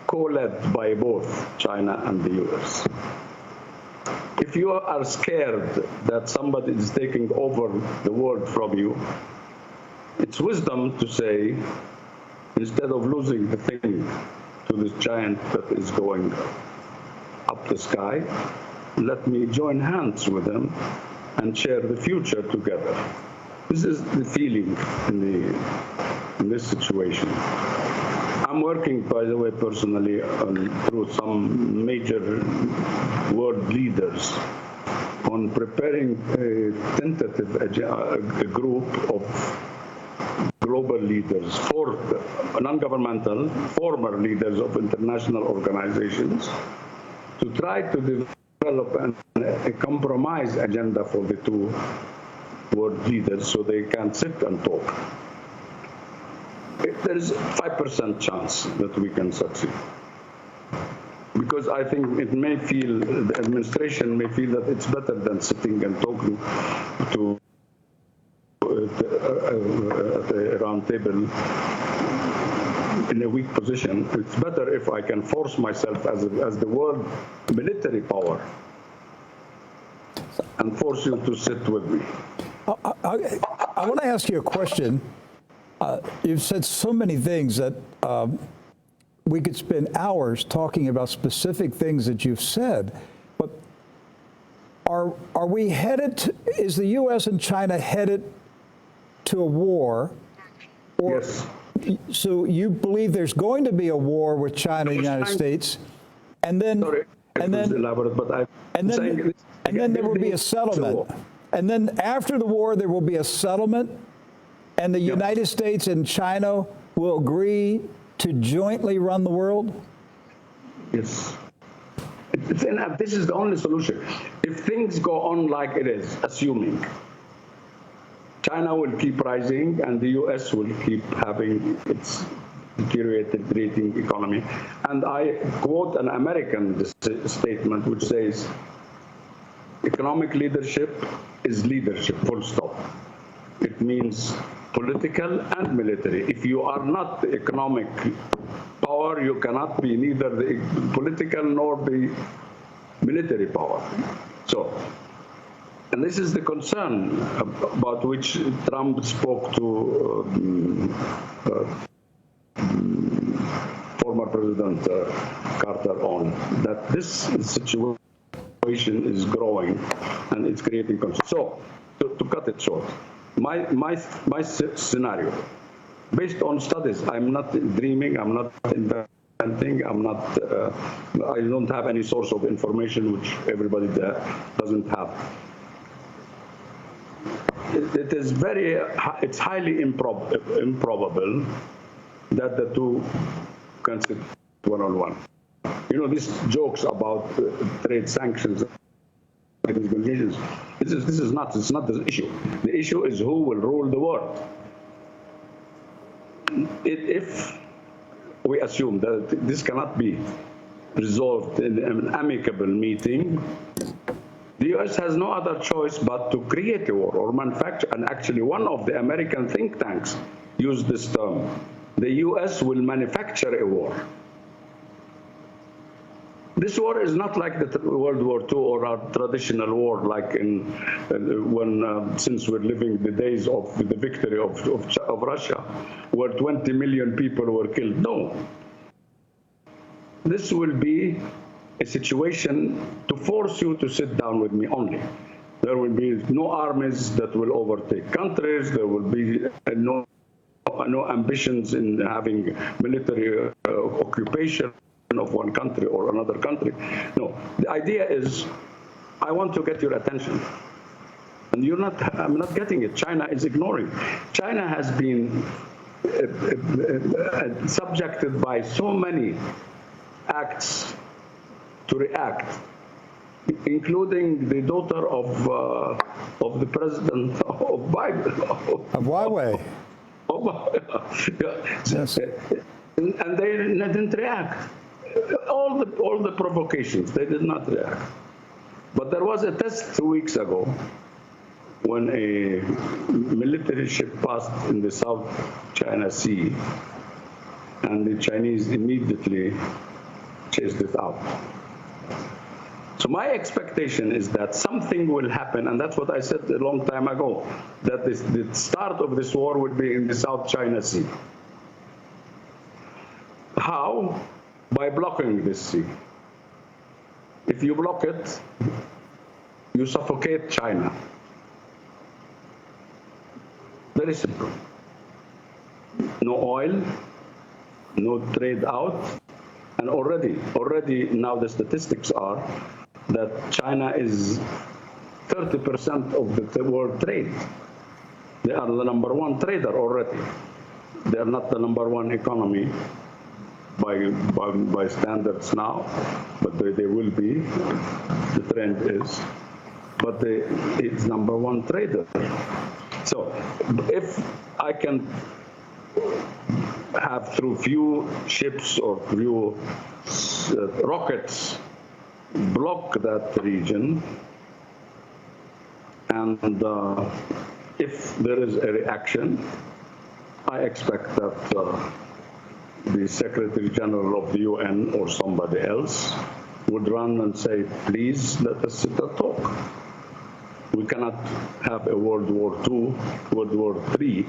co-led by both China and the U.S. If you are scared that somebody is taking over the world from you, it's wisdom to say, instead of losing the thing to this giant that is going up the sky, let me join hands with them and share the future together. This is the feeling in this situation. I'm working, by the way, personally through some major world leaders on preparing a tentative a group of global leaders, for non-governmental, former leaders of international organizations, to try to develop a compromise agenda for the 2 world leaders so they can sit and talk. There is a 5% chance that we can succeed. Because I think it may feel, the administration may feel that it's better than sitting and talking to at a round table in a weak position. It's better if I can force myself as the world military power and force you to sit with me. I want to ask you a question. You've said so many things that we could spend hours talking about specific things that you've said, but are we headed is the U.S. and China headed to a war? Or, yes. So you believe there's going to be a war with China and the United States, and then Sorry, and then elaborate, but and then there will be a settlement, and then after the war there will be a settlement, and the United States and China will agree to jointly run the world? Yes. This is the only solution. If things go on like it is, assuming China will keep rising and the U.S. will keep having its deteriorating economy. And I quote an American statement which says, economic leadership is leadership, full stop. It means political and military. If you are not the economic power, you cannot be neither the political nor the military power. So, and this is the concern about which Trump spoke to former President Carter on, that this situation is growing and it's creating concern. So, to cut it short, my scenario, based on studies, I'm not dreaming, I'm not inventing, I don't have any source of information which everybody there doesn't have. It is it's highly improbable that the 2 can sit one-on-one. You know, these jokes about trade sanctions, this is not the issue. The issue is who will rule the world. If we assume that this cannot be resolved in an amicable meeting, the U.S. has no other choice but to create a war or manufacture. And actually, one of the American think tanks used this term. The U.S. will manufacture a war. This war is not like the World War II or our traditional war, like since we're living the days of the victory of Russia, where 20 million people were killed. No. This will be a situation to force you to sit down with me only. There will be no armies that will overtake countries. There will be no ambitions in having military occupation of one country or another country. No, the idea is, I want to get your attention. And I'm not getting it. China is ignoring. China has been subjected by so many acts to react, including the daughter of the president of Biden. Of Huawei. Yes. And they didn't react. All the provocations, they did not react. But there was a test 2 weeks ago when a military ship passed in the South China Sea, and the Chinese immediately chased it out. So my expectation is that something will happen, and that's what I said a long time ago, that the start of this war would be in the South China Sea. How? By blocking this sea. If you block it, you suffocate China. Very simple. No oil, no trade out, and already now the statistics are that China is 30% of the world trade. They are the #1 trader already. They are not the #1 economy by standards now, but they will be. The trend is, but it's #1 trader. So if I can have through few ships or few rockets block that region, and if there is a reaction, I expect that the Secretary General of the UN or somebody else would run and say, please let us sit and talk. We cannot have a World War II, World War III,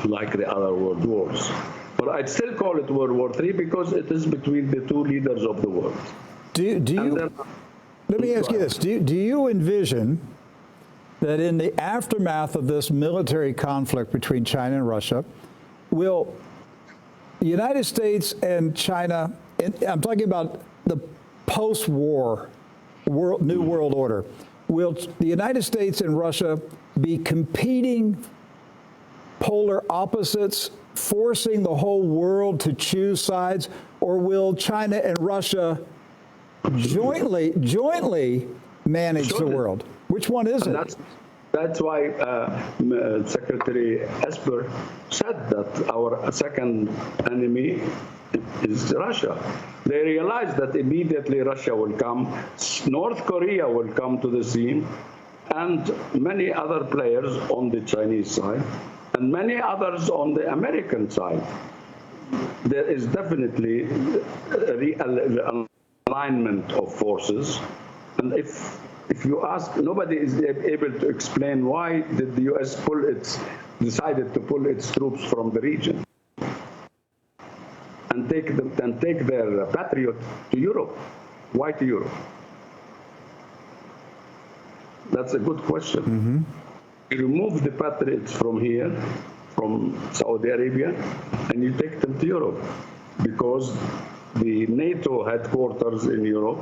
like the other world wars. But I'd still call it World War III because it is between the two leaders of the world. Let me ask you this. Do you envision that in the aftermath of this military conflict between China and Russia, will the United States and China, I'm talking about the post-war New World Order, will the United States and Russia be competing polar opposites, forcing the whole world to choose sides, or will China and Russia jointly manage the world? Which one is it? That's why Secretary Esper said that our second enemy is Russia. They realize that immediately Russia will come, North Korea will come to the scene, and many other players on the Chinese side, and many others on the American side. There is definitely a realignment of forces, and if you ask, nobody is able to explain why did the U.S. decided to pull its troops from the region and take their Patriot to Europe. Why to Europe? That's a good question. Mm-hmm. You remove the Patriots from here, from Saudi Arabia, and you take them to Europe because the NATO headquarters in Europe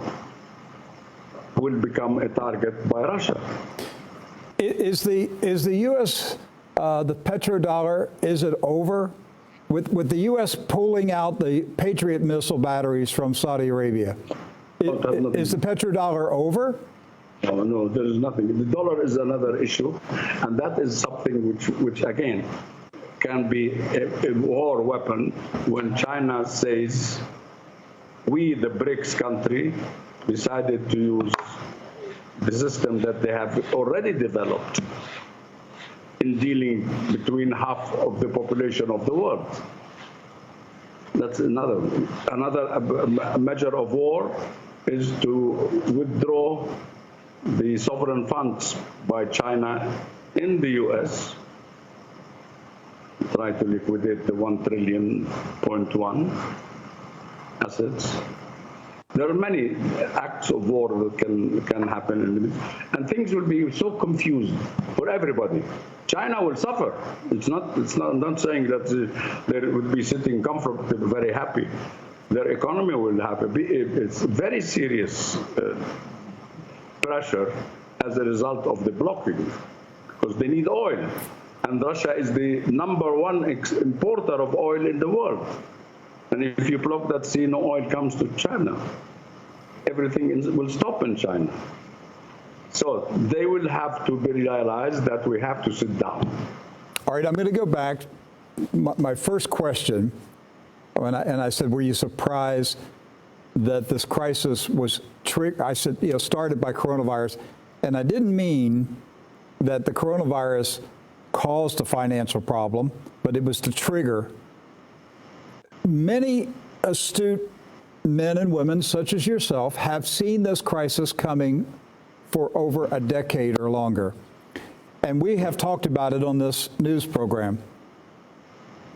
will become a target by Russia. Is the U.S. The petrodollar? Is it over? With the U.S. pulling out the Patriot missile batteries from Saudi Arabia, is the petrodollar over? No, there is nothing. The dollar is another issue, and that is something which again can be a war weapon when China says, we, the BRICS country, decided to use the system that they have already developed in dealing between half of the population of the world. That's another measure of war is to withdraw the sovereign funds by China in the U.S., try to liquidate the 1.1 trillion assets, There are many acts of war that can happen, and things will be so confused for everybody. China will suffer. It's not saying that they would be sitting comfortably, very happy. Their economy will have it's very serious pressure as a result of the blocking, because they need oil, and Russia is the #1 importer of oil in the world. And if you block that sea, no oil comes to China. Everything will stop in China. So they will have to realize that we have to sit down. All right, I'm going to go back. My first question, and I said, were you surprised that this crisis was I said, started by coronavirus, and I didn't mean that the coronavirus caused a financial problem, but it was the trigger. Many astute men and women, such as yourself, have seen this crisis coming for over a decade or longer. And we have talked about it on this news program.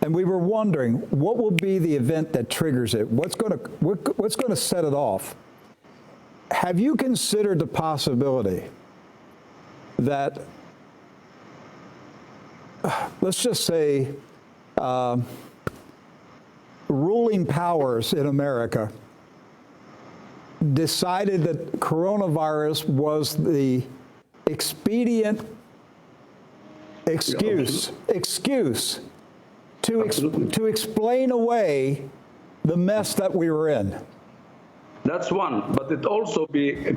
And we were wondering, what will be the event that triggers it? What's going to set it off? Have you considered the possibility that, let's just say, ruling powers in America decided that coronavirus was the expedient excuse to explain away the mess that we were in? That's one, but it also be a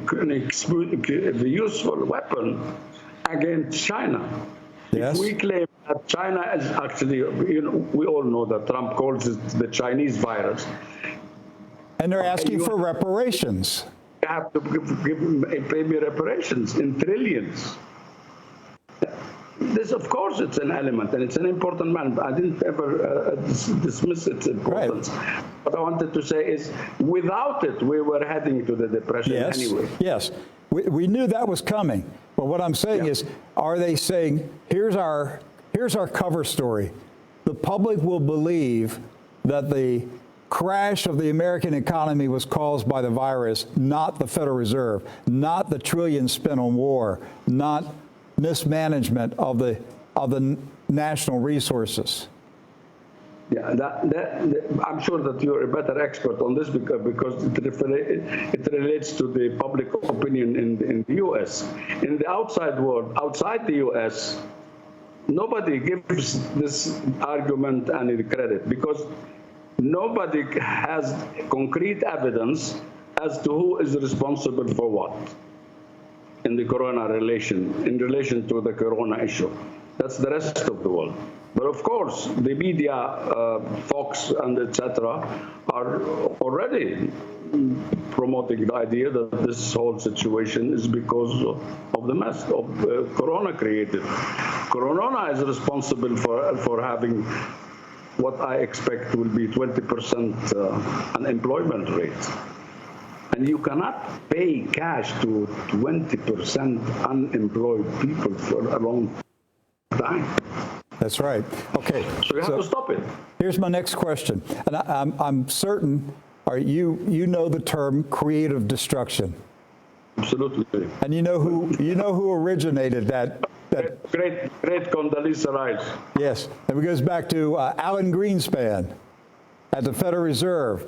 useful weapon against China. Yes. If we claim that China is actually, we all know that Trump calls it the Chinese virus. And they're asking for reparations. You have to pay me reparations in trillions. This, of course, it's an element, and it's an important man. I didn't ever dismiss its importance. Right. What I wanted to say is, without it, we were heading to the depression anyway. Yes, we knew that was coming. But what I'm saying is, are they saying, here's our cover story. The public will believe that the crash of the American economy was caused by the virus, not the Federal Reserve, not the trillions spent on war, not mismanagement of the national resources. Yeah, I'm sure that you're a better expert on this because it relates to the public opinion in the U.S. In the outside world, outside the U.S., nobody gives this argument any credit because nobody has concrete evidence as to who is responsible for what in the in relation to the corona issue. That's the rest of the world. But of course, the media, Fox and etc., are already promoting the idea that this whole situation is because of the mess of corona created. Corona is responsible for having what I expect will be 20% unemployment rate. And you cannot pay cash to 20% unemployed people for a long time. That's right. Okay. So you have to stop it. Here's my next question, and I'm certain, you know the term creative destruction. Absolutely. And you know who originated that. Great Condoleezza Rice. Yes, and it goes back to Alan Greenspan at the Federal Reserve.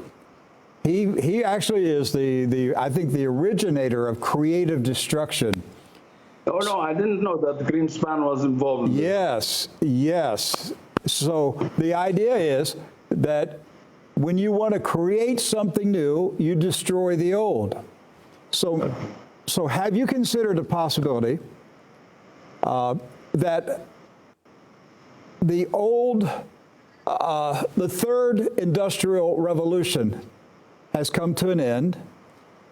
He actually is I think the originator of creative destruction. Oh no, I didn't know that Greenspan was involved. Yes. So the idea is that when you want to create something new, you destroy the old. So have you considered the possibility that the third industrial revolution has come to an end?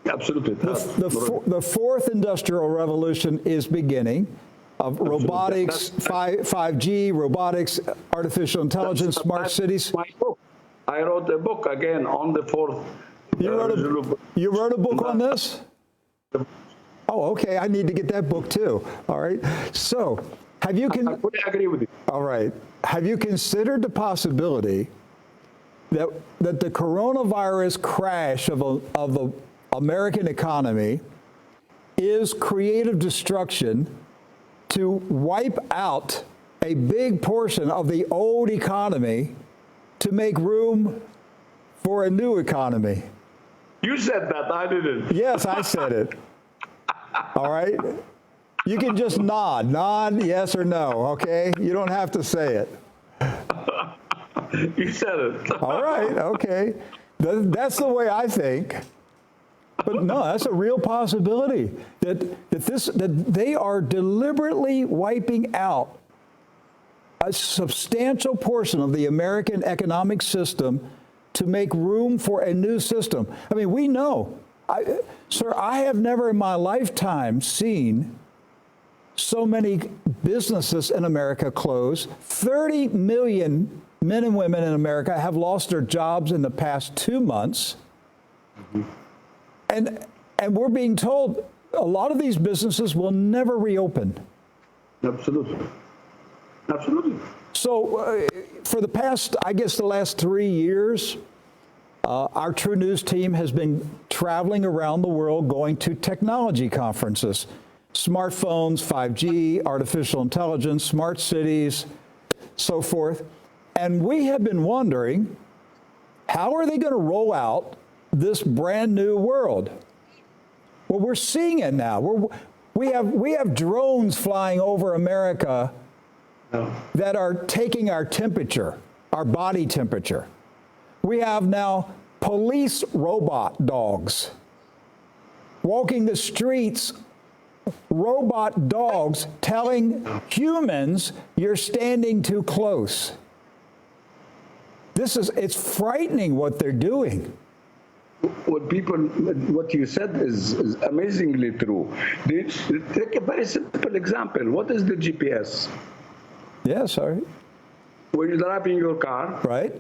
Absolutely. The fourth industrial revolution is beginning of robotics, 5G, robotics, artificial intelligence, smart cities. My book. I wrote a book again on the fourth. You wrote a book on this? Oh, okay. I need to get that book too. All right. So, have you? I fully agree with you. All right. Have you considered the possibility that the coronavirus crash of American economy is creative destruction to wipe out a big portion of the old economy to make room for a new economy. You said that, I didn't. Yes, I said it. All right? You can just nod, yes or no, okay? You don't have to say it. You said it. All right, okay. That's the way I think. But no, that's a real possibility that they are deliberately wiping out a substantial portion of the American economic system to make room for a new system. I mean, we know. Sir, I have never in my lifetime seen so many businesses in America close. 30 million men and women in America have lost their jobs in the past 2 months. And we're being told a lot of these businesses will never reopen. Absolutely. Absolutely. So for the past, I guess the last 3 years, our TruNews team has been traveling around the world going to technology conferences, smartphones, 5G, artificial intelligence, smart cities, so forth. And we have been wondering, how are they going to roll out this brand new world? Well, we're seeing it now. We have drones flying over America that are taking our temperature, our body temperature. We have now police robot dogs walking the streets, robot dogs telling humans you're standing too close. It's frightening what they're doing. What you said is amazingly true. Take a very simple example. What is the GPS? Yeah, sorry. When you're driving your car, right,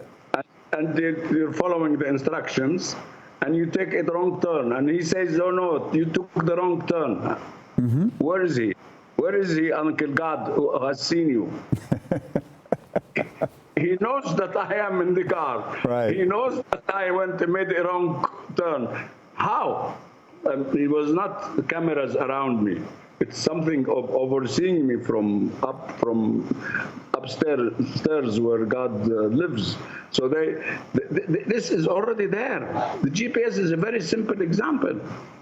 and you're following the instructions, and you take a wrong turn, and he says, "Oh no, you took the wrong turn." Mm-hmm. Where is he? Where is he, Uncle God, who has seen you? He knows that I am in the car. Right. He knows that I made a wrong turn. How? It was not the cameras around me. It's something of overseeing me from upstairs where God lives. So this is already there. The GPS is a very simple example.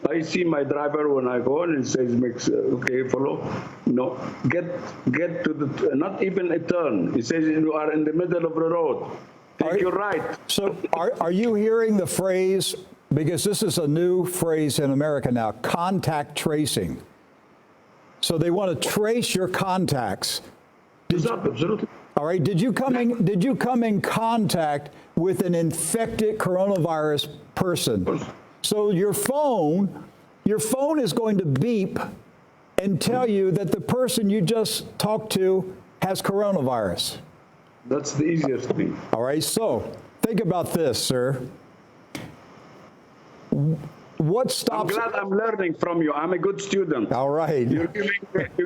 I see my driver when I go and it says, okay, follow. No, get to the, not even a turn. It says you are in the middle of the road. Take your right. So are you hearing the phrase, because this is a new phrase in America now, contact tracing. So they want to trace your contacts. Absolutely. All right. Did you come in contact with an infected coronavirus person? So your phone is going to beep and tell you that the person you just talked to has coronavirus. That's the easiest thing. All right. So think about this, sir. What stops? I'm glad I'm learning from you. I'm a good student. All right. You're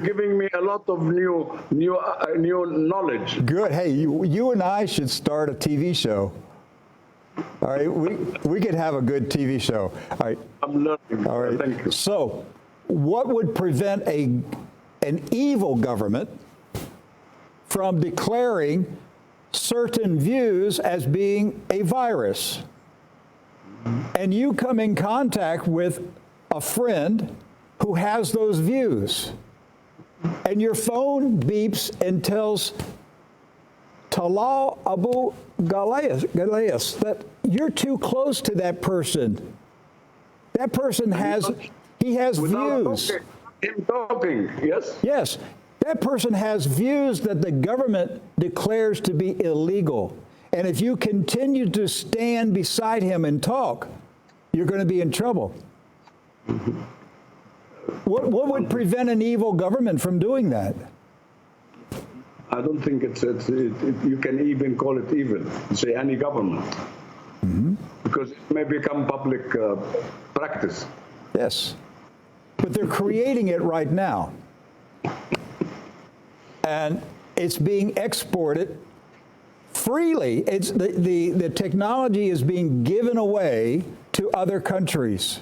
giving me a lot of new knowledge. Good. Hey, you and I should start a TV show. All right. We could have a good TV show. All right. I'm learning. All right. Thank you. So, what would prevent an evil government from declaring certain views as being a virus? And you come in contact with a friend who has those views, and your phone beeps and tells Talal Abu-Ghazaleh that you're too close to that person. That person has views. Him talking, yes? Yes. That person has views that the government declares to be illegal. And if you continue to stand beside him and talk, you're going to be in trouble. Mm-hmm. What would prevent an evil government from doing that? I don't think you can even call it evil, say any government. Mm-hmm. Because it may become public practice. Yes. But they're creating it right now. And it's being exported freely. The technology is being given away to other countries.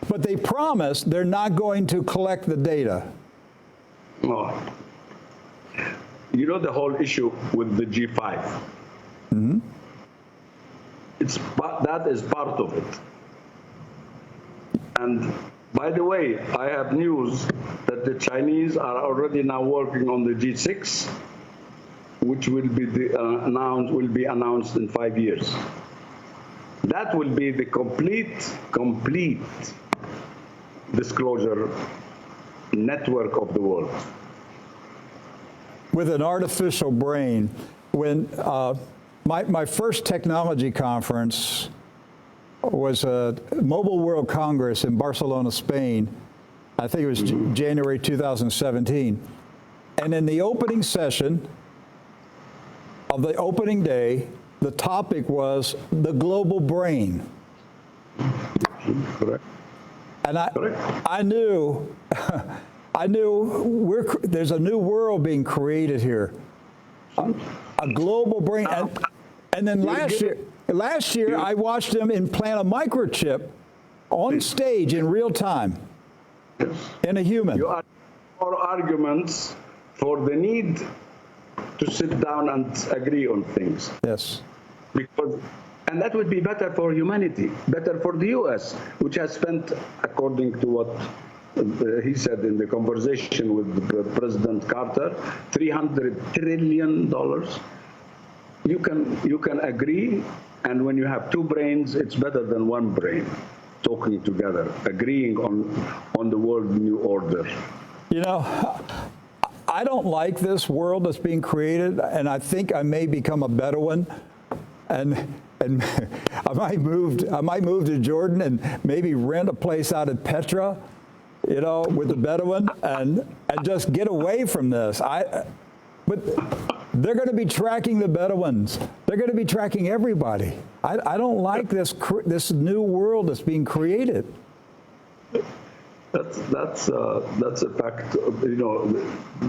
But they promised they're not going to collect the data. Oh. You know the whole issue with the G5? Mm-hmm. That is part of it. And by the way, I have news that the Chinese are already now working on the G6, which will be announced in 5 years. That will be the complete disclosure network of the world. With an artificial brain. When my first technology conference was a Mobile World Congress in Barcelona, Spain. I think it was January 2017. And in the opening session of the opening day, the topic was the global brain. Correct. And I knew, there's a new world being created here, a global brain. And then last year I watched them implant a microchip on stage in real time in a human. You are more arguments for the need to sit down and agree on things. Yes. And that would be better for humanity, better for the U.S., which has spent, according to what he said in the conversation with President Carter, $300 trillion. You can agree, and when you have two brains, it's better than one brain talking together, agreeing on the world new order. You know, I don't like this world that's being created, and I think I may become a Bedouin, and I might move to Jordan and maybe rent a place out at Petra, you know, with the Bedouin, and just get away from this. But they're going to be tracking the Bedouins. They're going to be tracking everybody. I don't like this new world that's being created. That's a fact. You know,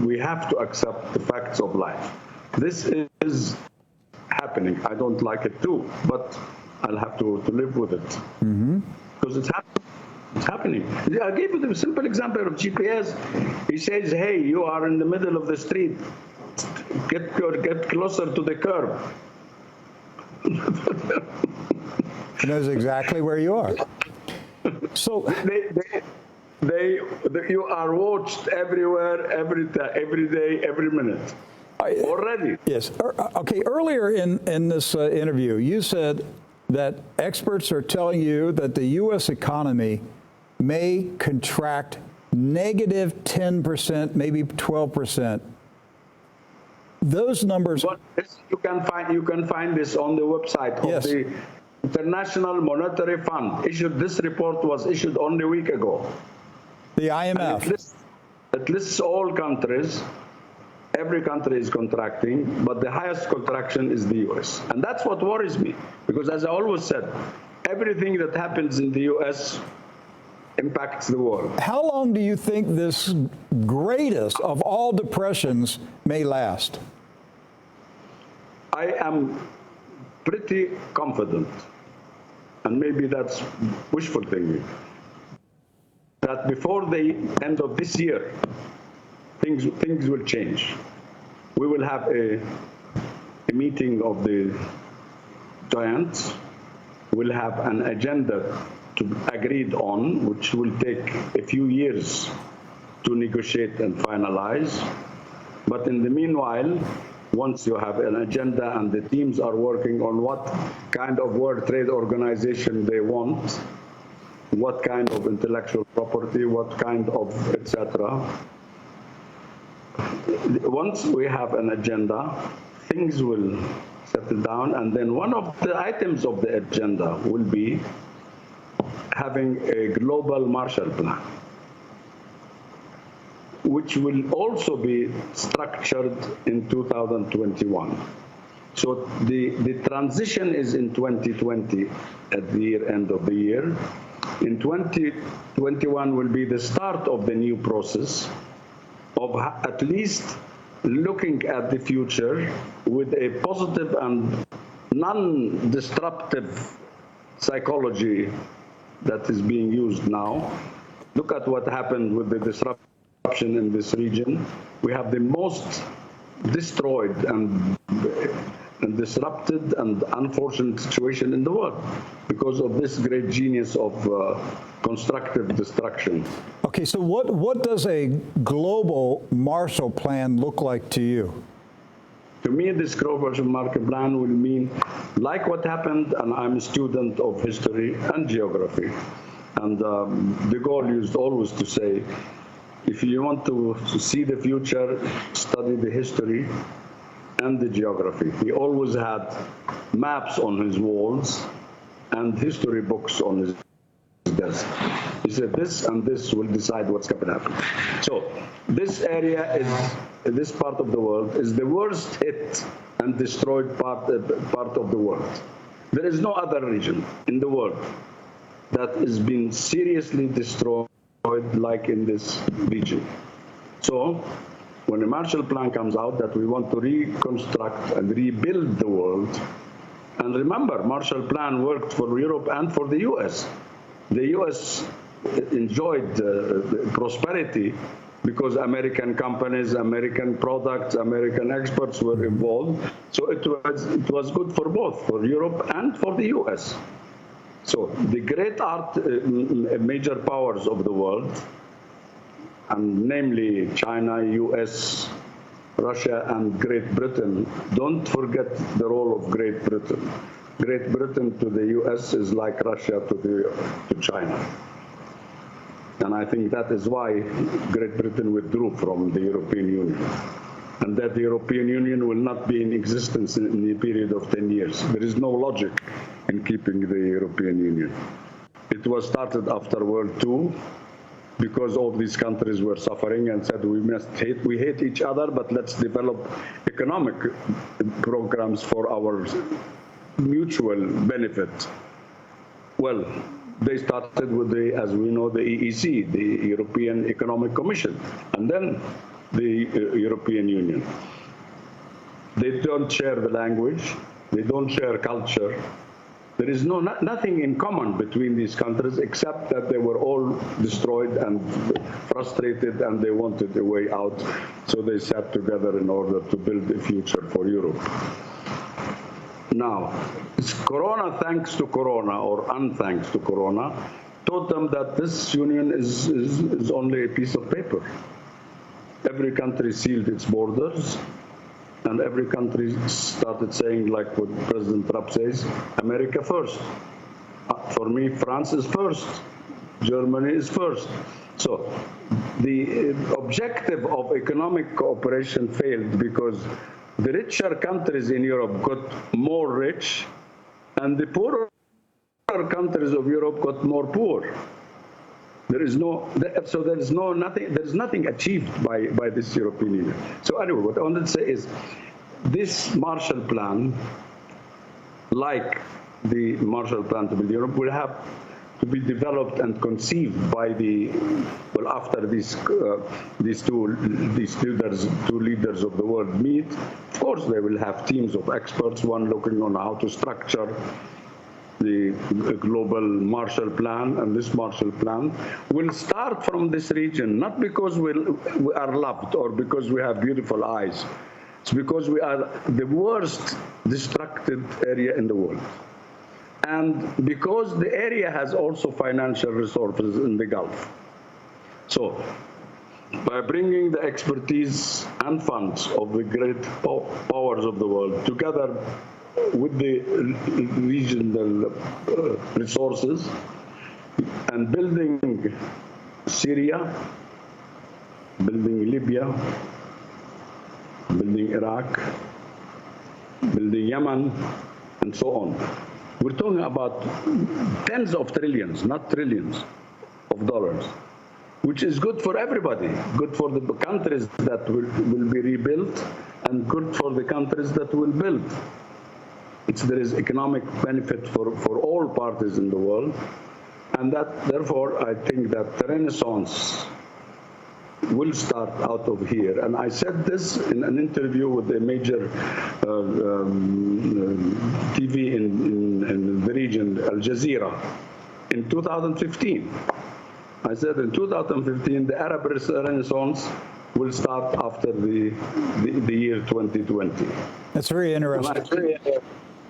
we have to accept the facts of life. This is happening. I don't like it too, but I'll have to live with it because it's happening. I gave you the simple example of GPS. He says, "Hey, you are in the middle of the street. Get closer to the curb." He knows exactly where you are. So you are watched everywhere, every day, every minute. Already. Yes. Okay. Earlier in this interview, you said that experts are telling you that the U.S. economy may contract negative 10%, maybe 12%. Those numbers. But you can find this on the website of the International Monetary Fund. This report was issued only a week ago. The IMF. It lists all countries. Every country is contracting, but the highest contraction is the U.S. And that's what worries me, because as I always said, everything that happens in the U.S. impacts the world. How long do you think this greatest of all depressions may last? I am pretty confident, and maybe that's wishful thinking, that before the end of this year, things will change. We will have a meeting of the giants. We'll have an agenda to agreed on, which will take a few years to negotiate and finalize. But in the meanwhile, once you have an agenda and the teams are working on what kind of World Trade Organization they want, what kind of intellectual property, what kind of etc. Once we have an agenda, things will settle down, and then one of the items of the agenda will be having a global Marshall Plan, which will also be structured in 2021. So the transition is in 2020 at the end of the year. In 2021 will be the start of the new process of at least looking at the future with a positive and non-disruptive psychology that is being used now. Look at what happened with the disruption in this region. We have the most destroyed and disrupted and unfortunate situation in the world because of this great genius of constructive destruction. Okay, so what does a global Marshall Plan look like to you? To me, this global Marshall Plan will mean like what happened, and I'm a student of history and geography. And de Gaulle used always to say, if you want to see the future, study the history and the geography. He always had maps on his walls and history books on his desk. He said this and this will decide what's going to happen. So this area this part of the world is the worst hit and destroyed part of the world. There is no other region in the world that has been seriously destroyed like in this region. So when a Marshall Plan comes out that we want to reconstruct and rebuild the world, and remember, Marshall Plan worked for Europe and for the US. The US enjoyed prosperity because American companies, American products, American experts were involved. So it was good for both, for Europe and for the US. So the great major powers of the world, and namely China, US, Russia, and Great Britain, don't forget the role of Great Britain. Great Britain to the US is like Russia to China. And I think that is why Great Britain withdrew from the European Union. And that the European Union will not be in existence in a period of 10 years. There is no logic in keeping the European Union. It was started after World II because all these countries were suffering and said we hate each other, but let's develop economic programs for our mutual benefit. Well, they started with as we know, the EEC, the European Economic Commission, and then the European Union. They don't share the language, they don't share culture. There is nothing in common between these countries except that they were all destroyed and frustrated and they wanted a way out. So they sat together in order to build a future for Europe. Now, it's Corona, thanks to Corona or unthanks to Corona, taught them that this union is only a piece of paper. Every country sealed its borders, and every country started saying, like what President Trump says, America first. For me, France is first. Germany is first. So the objective of economic cooperation failed because the richer countries in Europe got more rich, and the poorer countries of Europe got more poor. There is nothing achieved by this European Union. So anyway, what I wanted to say is this Marshall Plan, like the Marshall Plan to build Europe, will have to be developed and conceived by after these two leaders of the world meet. Of course, they will have teams of experts, one looking on how to structure the global Marshall Plan, and this Marshall Plan will start from this region, not because we are loved or because we have beautiful eyes. It's because we are the worst destructed area in the world. And because the area has also financial resources in the Gulf. So by bringing the expertise and funds of the great powers of the world together with the regional resources and building Syria, building Libya, building Iraq, building Yemen, and so on. We're talking about tens of trillions, not trillions of dollars, which is good for everybody, good for the countries that will be rebuilt and good for the countries that will build. There is economic benefit for all parties in the world, and that therefore I think that the Renaissance will start out of here. And I said this in an interview with a major TV in the region, Al Jazeera, in 2015. I said in 2015, the Arab Renaissance will start after the year 2020. That's very interesting.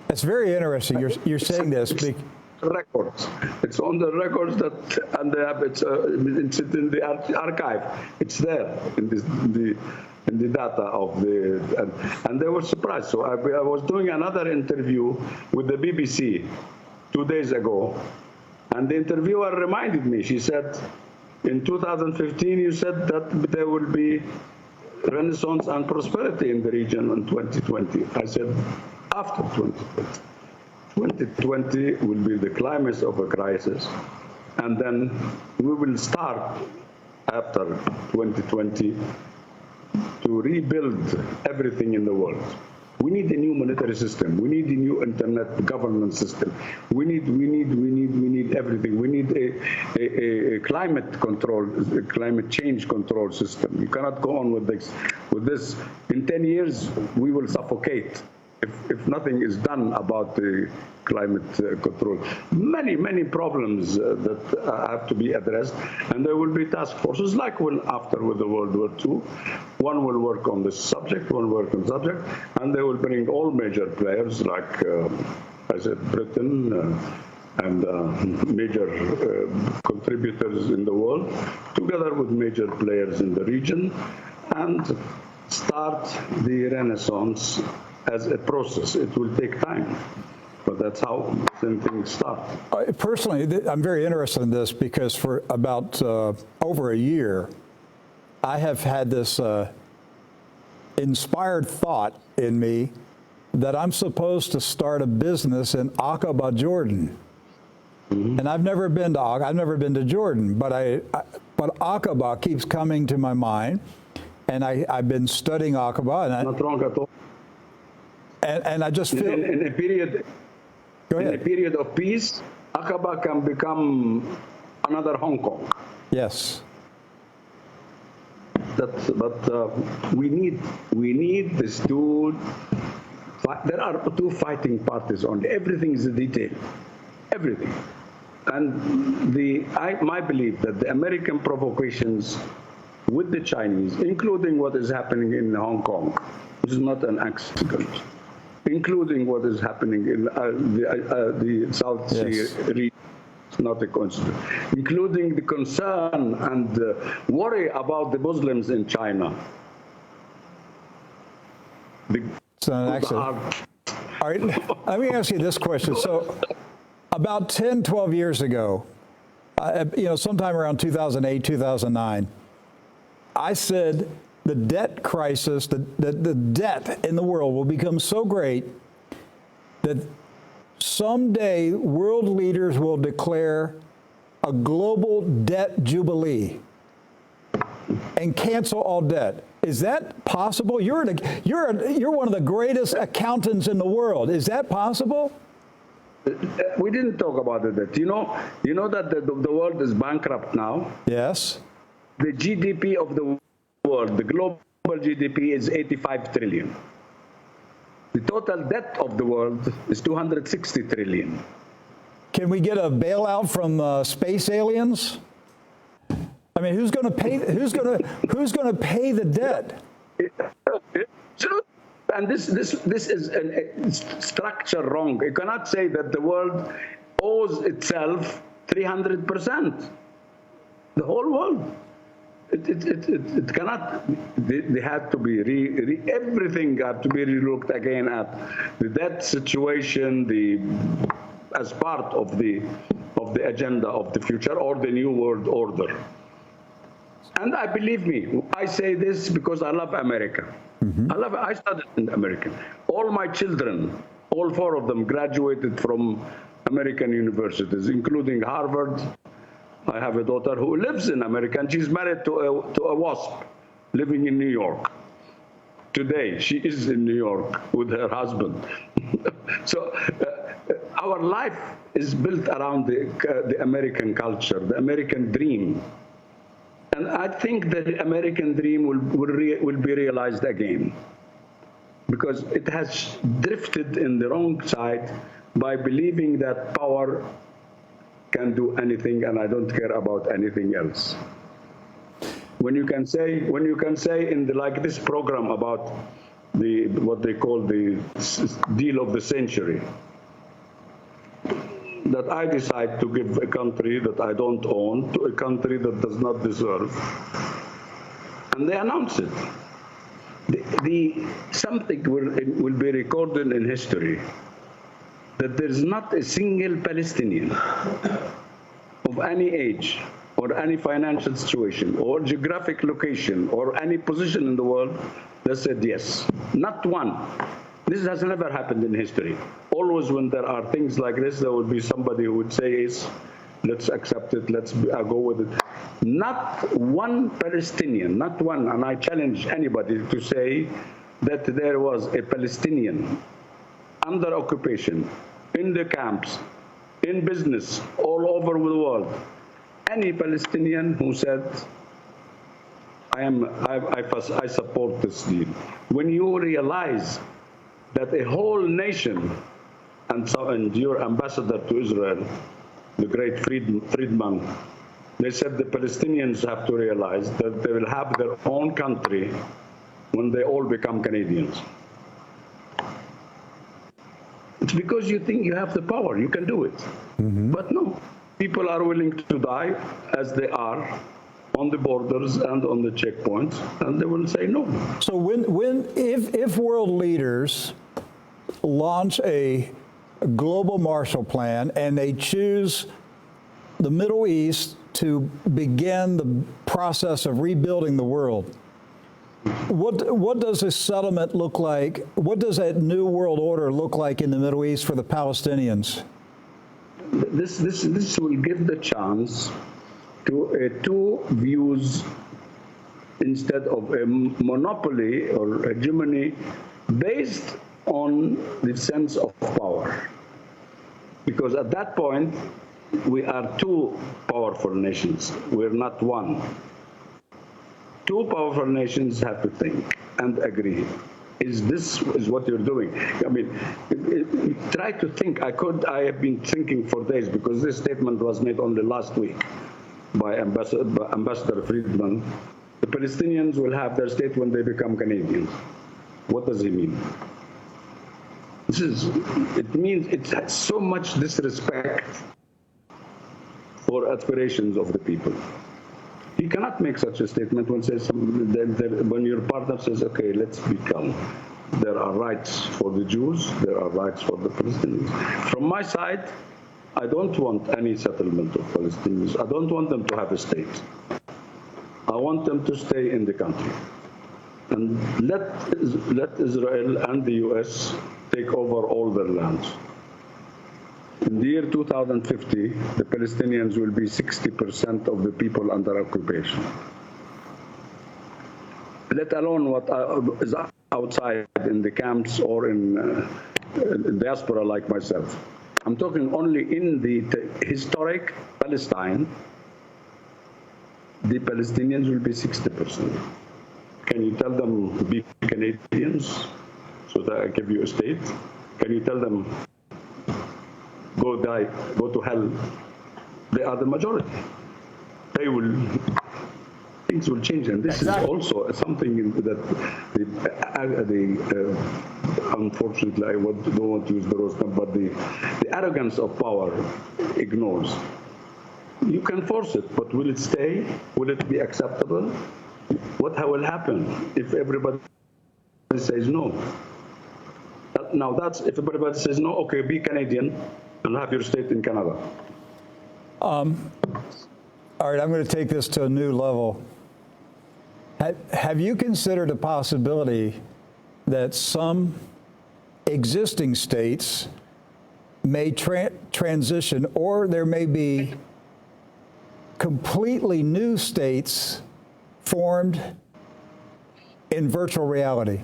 It's very interesting. You're saying this. Records. It's on the records that, and they have it's in the archive. It's there in the data of the, and they were surprised. So I was doing another interview with the BBC 2 days ago, and the interviewer reminded me. She said, in 2015, you said that there will be renaissance and prosperity in the region in 2020. I said, after 2020. 2020 will be the climax of a crisis, and then we will start after 2020 to rebuild everything in the world. We need a new monetary system. We need a new internet governance system. We need everything. We need a climate control, a climate change control system. You cannot go on with this. In 10 years, we will suffocate if nothing is done about the climate control. Many problems that have to be addressed, and there will be task forces like after with the World War II. One will work on this subject, one work on subject, and they will bring all major players like I said, Britain and major contributors in the world, together with major players in the region, and start the Renaissance as a process. It will take time, but that's how things start. Personally, I'm very interested in this because for about over a year, I have had this inspired thought in me that I'm supposed to start a business in Aqaba, Jordan. Mm-hmm. And I've never been to Jordan, but Aqaba keeps coming to my mind, and I've been studying Aqaba, and not wrong at all. And I just feel in a period of peace, Aqaba can become another Hong Kong. Yes. But we need this two. There are two fighting parties only. Everything is a detail. Everything. And my belief that the American provocations with the Chinese, including what is happening in Hong Kong, which is not an accident, including what is happening in the South Sea region, it's not a coincidence, including the concern and worry about the Muslims in China. It's not an accident. All right, let me ask you this question. So, about 10, 12 years ago, sometime around 2008, 2009, I said the debt crisis, the debt in the world will become so great that someday world leaders will declare a global debt jubilee and cancel all debt. Is that possible? You're one of the greatest accountants in the world. Is that possible? We didn't talk about it. You know that the world is bankrupt now. Yes. The GDP of the world, the global GDP, is 85 trillion. The total debt of the world is 260 trillion. Can we get a bailout from space aliens? I mean, who's going to pay? Who's going to pay the debt? And this is a structure wrong. You cannot say that the world owes itself 300%. The whole world. It cannot. They have to be everything have to be relooked again at the debt situation, as part of the agenda of the future or the new world order. And believe me, I say this because I love America. Mm-hmm. I studied in America. All my children, all 4 of them, graduated from American universities, including Harvard. I have a daughter who lives in America, and she's married to a WASP, living in New York. Today, she is in New York with her husband. So our life is built around the American culture, the American dream. And I think that the American dream will be realized again, because it has drifted in the wrong side by believing that power can do anything and I don't care about anything else. When you can say in like this program about what they call the deal of the century, that I decide to give a country that I don't own to a country that does not deserve, and they announce it. Something will be recorded in history, that there's not a single Palestinian of any age or any financial situation or geographic location or any position in the world that said yes. Not one. This has never happened in history. Always when there are things like this, there will be somebody who would say, yes, let's accept it, let's go with it. Not one Palestinian, not one, and I challenge anybody to say that there was a Palestinian under occupation, in the camps, in business, all over the world. Any Palestinian who said, I support this deal. When you realize that a whole nation, and your ambassador to Israel, the great Friedman, they said the Palestinians have to realize that they will have their own country when they all become Canadians. It's because you think you have the power, you can do it. But no, people are willing to die as they are on the borders and on the checkpoints, and they will say no. So if world leaders launch a global Marshall Plan and they choose the Middle East to begin the process of rebuilding the world, what does a settlement look like? What does that new world order look like in the Middle East for the Palestinians? This will give the chance to two views instead of a monopoly or hegemony based on the sense of power. Because at that point, we are two powerful nations. We're not one. Two powerful nations have to think and agree. Is what you're doing? I mean, try to think. I have been thinking for days because this statement was made only last week by Ambassador Friedman. The Palestinians will have their state when they become Canadians. What does he mean? It means it has so much disrespect for aspirations of the people. You cannot make such a statement when your partner says, okay, let's be calm. There are rights for the Jews, there are rights for the Palestinians. From my side, I don't want any settlement of Palestinians. I don't want them to have a state. I want them to stay in the country. And let Israel and the US take over all their lands. In the year 2050, the Palestinians will be 60% of the people under occupation. Let alone what is outside in the camps or in diaspora like myself. I'm talking only in the historic Palestine, the Palestinians will be 60%. Can you tell them to be Canadians so that I give you a state? Can you tell them go die, go to hell? They are the majority. Things will change, and this is also something that unfortunately I don't want to use the word, but the arrogance of power ignores. You can force it, but will it stay? Will it be acceptable? What will happen if everybody says no? Now that's if everybody says no, okay, be Canadian and have your state in Canada. All right, I'm going to take this to a new level. Have you considered a possibility that some existing states may transition, or there may be completely new states formed in virtual reality?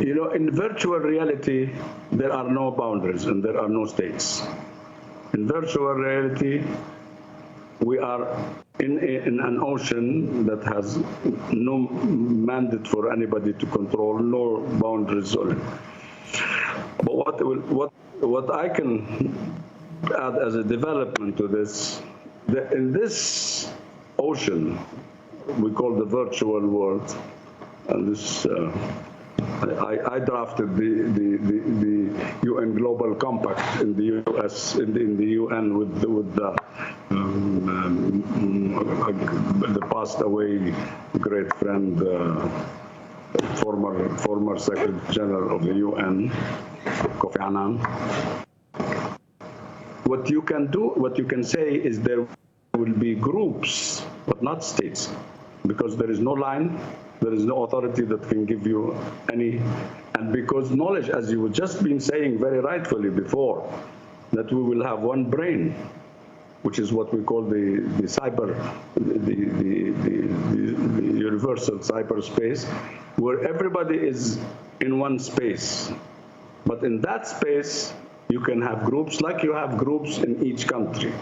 You know, in virtual reality, there are no boundaries and there are no states. In virtual reality, we are in an ocean that has no mandate for anybody to control, no boundaries. But what what I can add as a development to this, in this ocean we call the virtual world, and this I drafted the UN Global Compact in the US, in the UN with the passed away great friend, former Secretary General of the UN, Kofi Annan. What you can do, what you can say is there will be groups, but not states, because there is no line, there is no authority that can give you any, and because knowledge, as you were just been saying very rightfully before, that we will have one brain, which is what we call the cyber, the universal cyberspace, where everybody is in one space. But in that space, you can have groups like you have groups in each country,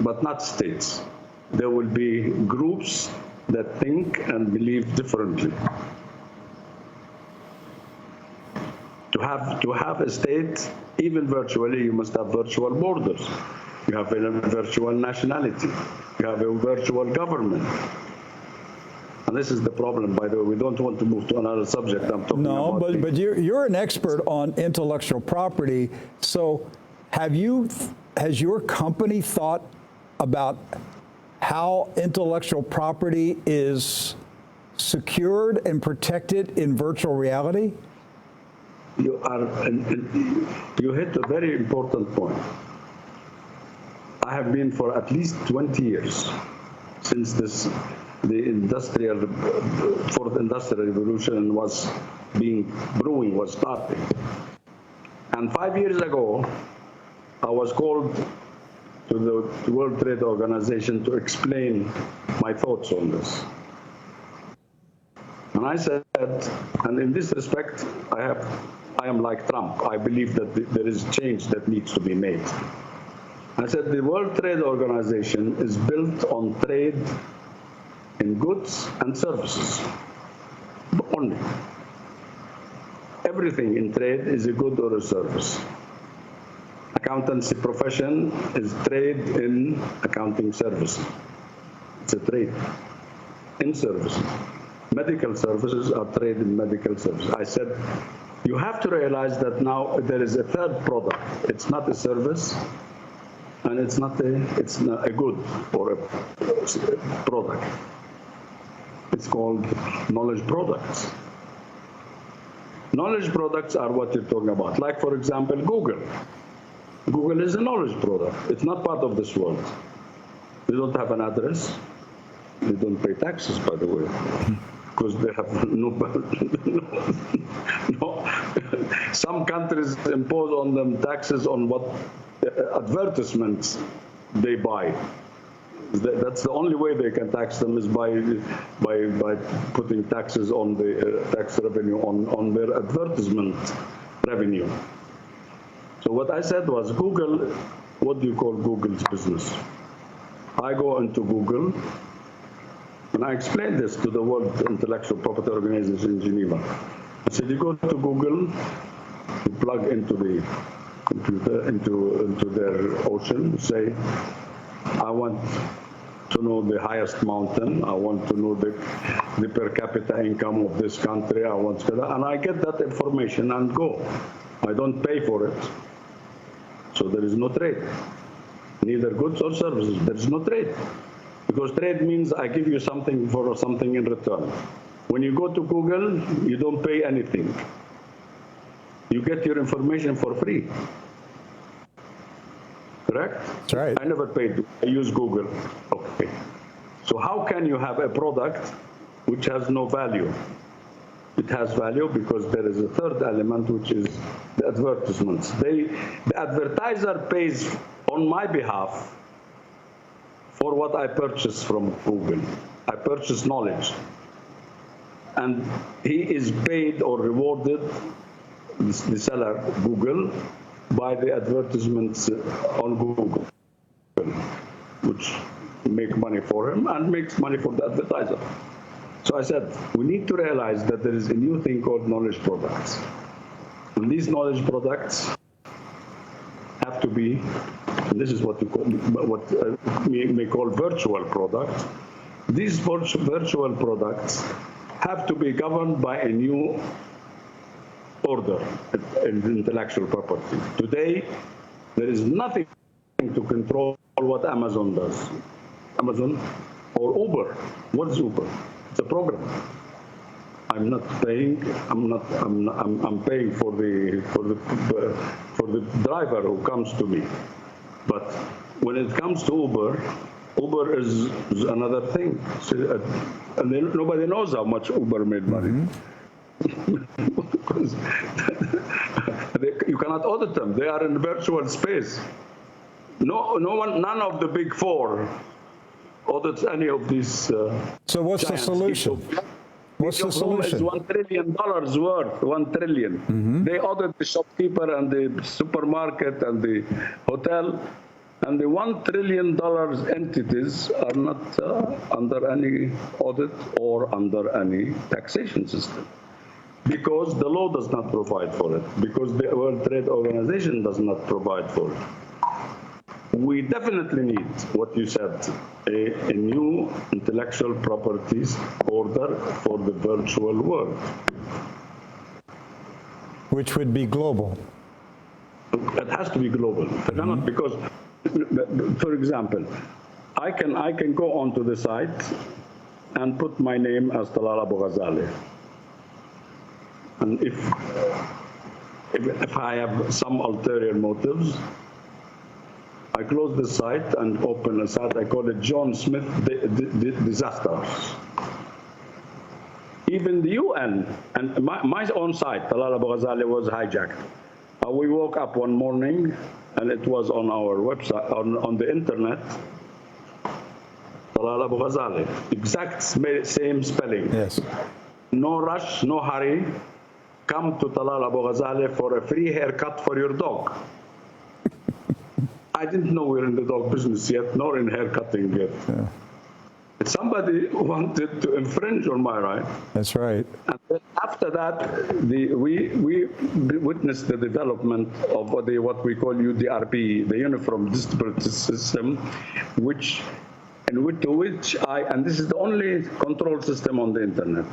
but not states. There will be groups that think and believe differently. To have a state, even virtually, you must have virtual borders. You have a virtual nationality. You have a virtual government. And this is the problem, by the way. We don't want to move to another subject. I'm talking about. No, but you're an expert on intellectual property. So has your company thought about how intellectual property is secured and protected in virtual reality? You hit a very important point. I have been for at least 20 years since the fourth industrial revolution was brewing, was starting. And 5 years ago, I was called to the World Trade Organization to explain my thoughts on this. And I said, and in this respect, I am like Trump. I believe that there is change that needs to be made. I said the World Trade Organization is built on trade in goods and services only. Everything in trade is a good or a service. Accountancy profession is trade in accounting services. It's a trade in services. Medical services are trade in medical services. I said, you have to realize that now there is a third product. It's not a service, and it's not a good or a product. It's called knowledge products. Knowledge products are what you're talking about. Like, for example, Google. Google is a knowledge product. It's not part of this world. They don't have an address. They don't pay taxes, by the way, because they have no. Some countries impose on them taxes on what advertisements they buy. That's the only way they can tax them, is by putting taxes on the tax revenue on their advertisement revenue. So what I said was, Google, what do you call Google's business? I go into Google, and I explained this to the World Intellectual Property Organization in Geneva. I said, you go to Google, you plug into the computer, into their ocean, you say, I want to know the highest mountain, I want to know the per capita income of this country, I want to, and I get that information and go. I don't pay for it. So there is no trade, neither goods or services. There is no trade, because trade means I give you something for something in return. When you go to Google, you don't pay anything. You get your information for free. Correct? That's right. I never paid. I use Google. Okay. So how can you have a product which has no value? It has value because there is a third element, which is the advertisements. The advertiser pays on my behalf for what I purchase from Google. I purchase knowledge. And he is paid or rewarded, the seller, Google, by the advertisements on Google, which make money for him and makes money for the advertiser. So I said, we need to realize that there is a new thing called knowledge products. And these knowledge products have to be, and this is what you call, we may call virtual products. These virtual products have to be governed by a new order in intellectual property. Today, there is nothing to control what Amazon does. Amazon or Uber. What is Uber? It's a program. I'm not paying. I'm paying for the driver who comes to me. But when it comes to Uber, Uber is another thing. So, and then nobody knows how much Uber made money. Because you cannot audit them. They are in virtual space. None of the big four audits any of these. So what's the solution? What's the solution? Is $1 trillion worth, 1 trillion. They audit the shopkeeper and the supermarket and the hotel, and the $1 trillion entities are not under any audit or under any taxation system. Because the law does not provide for it, because the World Trade Organization does not provide for it. We definitely need what you said, a new intellectual properties order for the virtual world. Which would be global. It has to be global. It cannot, because, for example, I can go onto the site and put my name as Talal Abu-Ghazaleh. And if I have some ulterior motives, I close the site and open a site. I call it John Smith Disasters. Even the UN and my own site, Talal Abu-Ghazaleh, was hijacked. We woke up one morning and it was on our website, on the internet, Talal Abu-Ghazaleh, exact same spelling. Yes. No rush, no hurry. Come to Talal Abu-Ghazaleh for a free haircut for your dog. I didn't know we were in the dog business yet, nor in haircutting yet. Yeah. Somebody wanted to infringe on my right. That's right. And then after that, we witnessed the development of what we call UDRP, the Uniform Distributed System, to which and this is the only control system on the internet,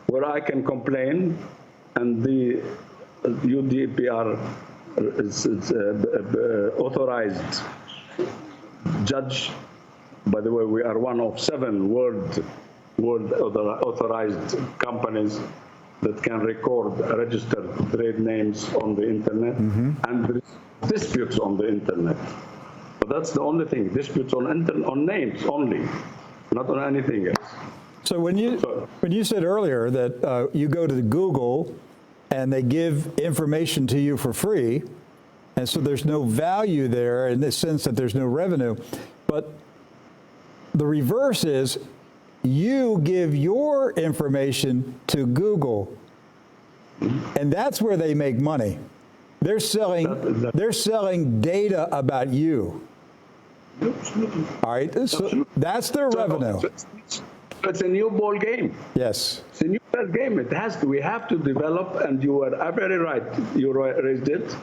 where I can complain, and the UDPR authorized judge. By the way, we are one of 7 world authorized companies that can record registered trade names on the internet and disputes on the internet. But that's the only thing, disputes on names only, not on anything else. So when you said earlier that you go to Google and they give information to you for free, and so there's no value there in the sense that there's no revenue, but the reverse is you give your information to Google, and that's where they make money. They're selling data about you. Absolutely. All right, so that's their revenue. It's a new ball game. Yes. It's a new ball game. It has to. We have to develop, and you are very right. You raised it.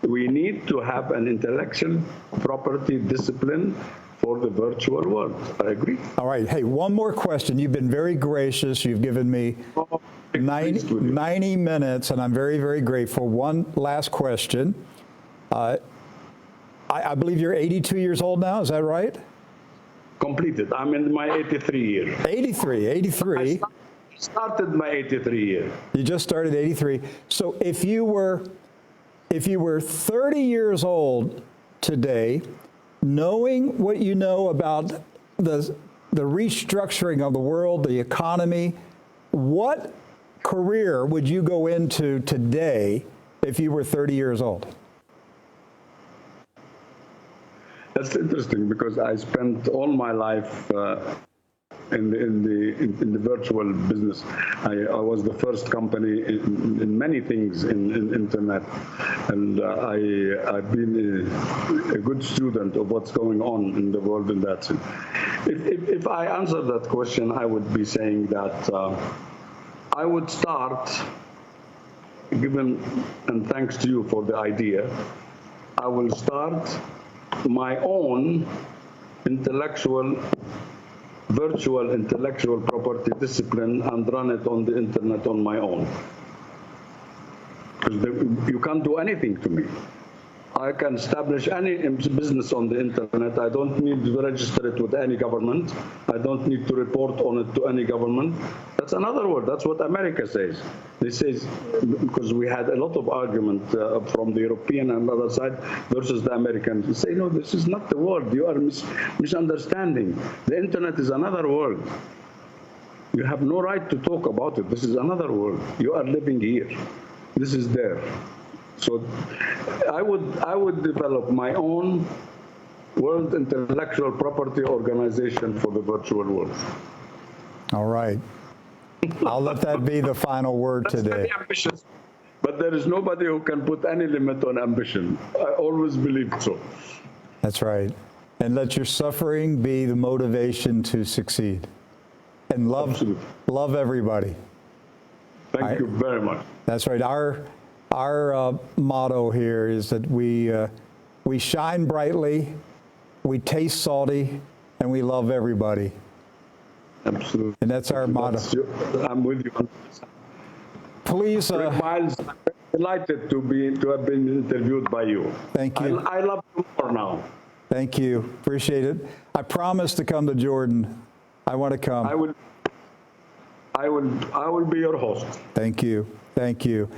We need to have an intellectual property discipline for the virtual world. I agree. All right. Hey, one more question. You've been very gracious. You've given me 90 minutes, and I'm very, very grateful. One last question. I believe you're 82 years old now. Is that right? Completed. I'm in my 83 year. 83. I started my 83 year. You just started 83. So if you were 30 years old today, knowing what you know about the restructuring of the world, the economy, what career would you go into today if you were 30 years old? That's interesting, because I spent all my life in the virtual business. I was the first company in many things in internet, and I've been a good student of what's going on in the world in that sense. If I answer that question, I would be saying that I would start, given, and thanks to you for the idea, I will start my own virtual intellectual property discipline and run it on the internet on my own. Because you can't do anything to me. I can establish any business on the internet. I don't need to register it with any government. I don't need to report on it to any government. That's another word. That's what America says. They say, because we had a lot of argument from the European and other side versus the Americans. They say, no, this is not the word. You are misunderstanding. The internet is another word. You have no right to talk about it. This is another word. You are living here. This is there. So I would develop my own World Intellectual Property Organization for the virtual world. All right. I'll let that be the final word That's today. very ambitious, but there is nobody who can put any limit on ambition. I always believed so. That's right. And let your suffering be the motivation to succeed. And love everybody. Thank you very much. That's right. Our motto here is that we shine brightly, we taste salty, and we love everybody. Absolutely. And that's our motto. I'm with you. Please. Miles, I'm delighted to have been interviewed by you. Thank you. I love you more now. Thank you. Appreciate it. I promise to come to Jordan. I want to come. I will be your host. Thank you. Thank you.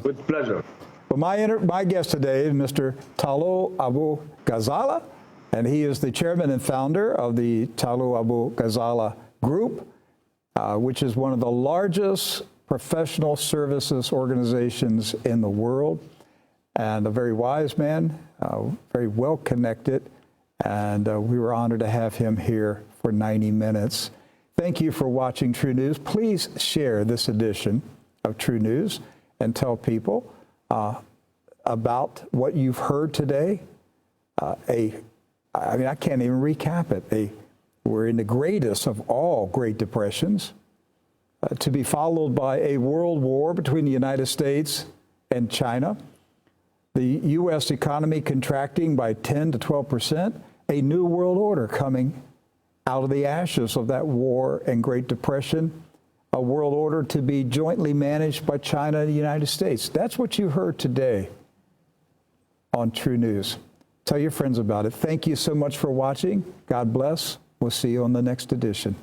With pleasure. Well, my guest today is Mr. Talal Abu-Ghazaleh, and he is the chairman and founder of the Talal Abu-Ghazaleh Group, which is one of the largest professional services organizations in the world, and a very wise man, very well connected, and we were honored to have him here for 90 minutes. Thank you for watching True News. Please share this edition of True News and tell people about what you've heard today. I can't even recap it. We're in the greatest of all Great Depressions, to be followed by a world war between the United States and China, the U.S. economy contracting by 10 to 12%, a new world order coming out of the ashes of that war and Great Depression, a world order to be jointly managed by China and the United States. That's what you heard today on True News. Tell your friends about it. Thank you so much for watching. God bless. We'll see you on the next edition.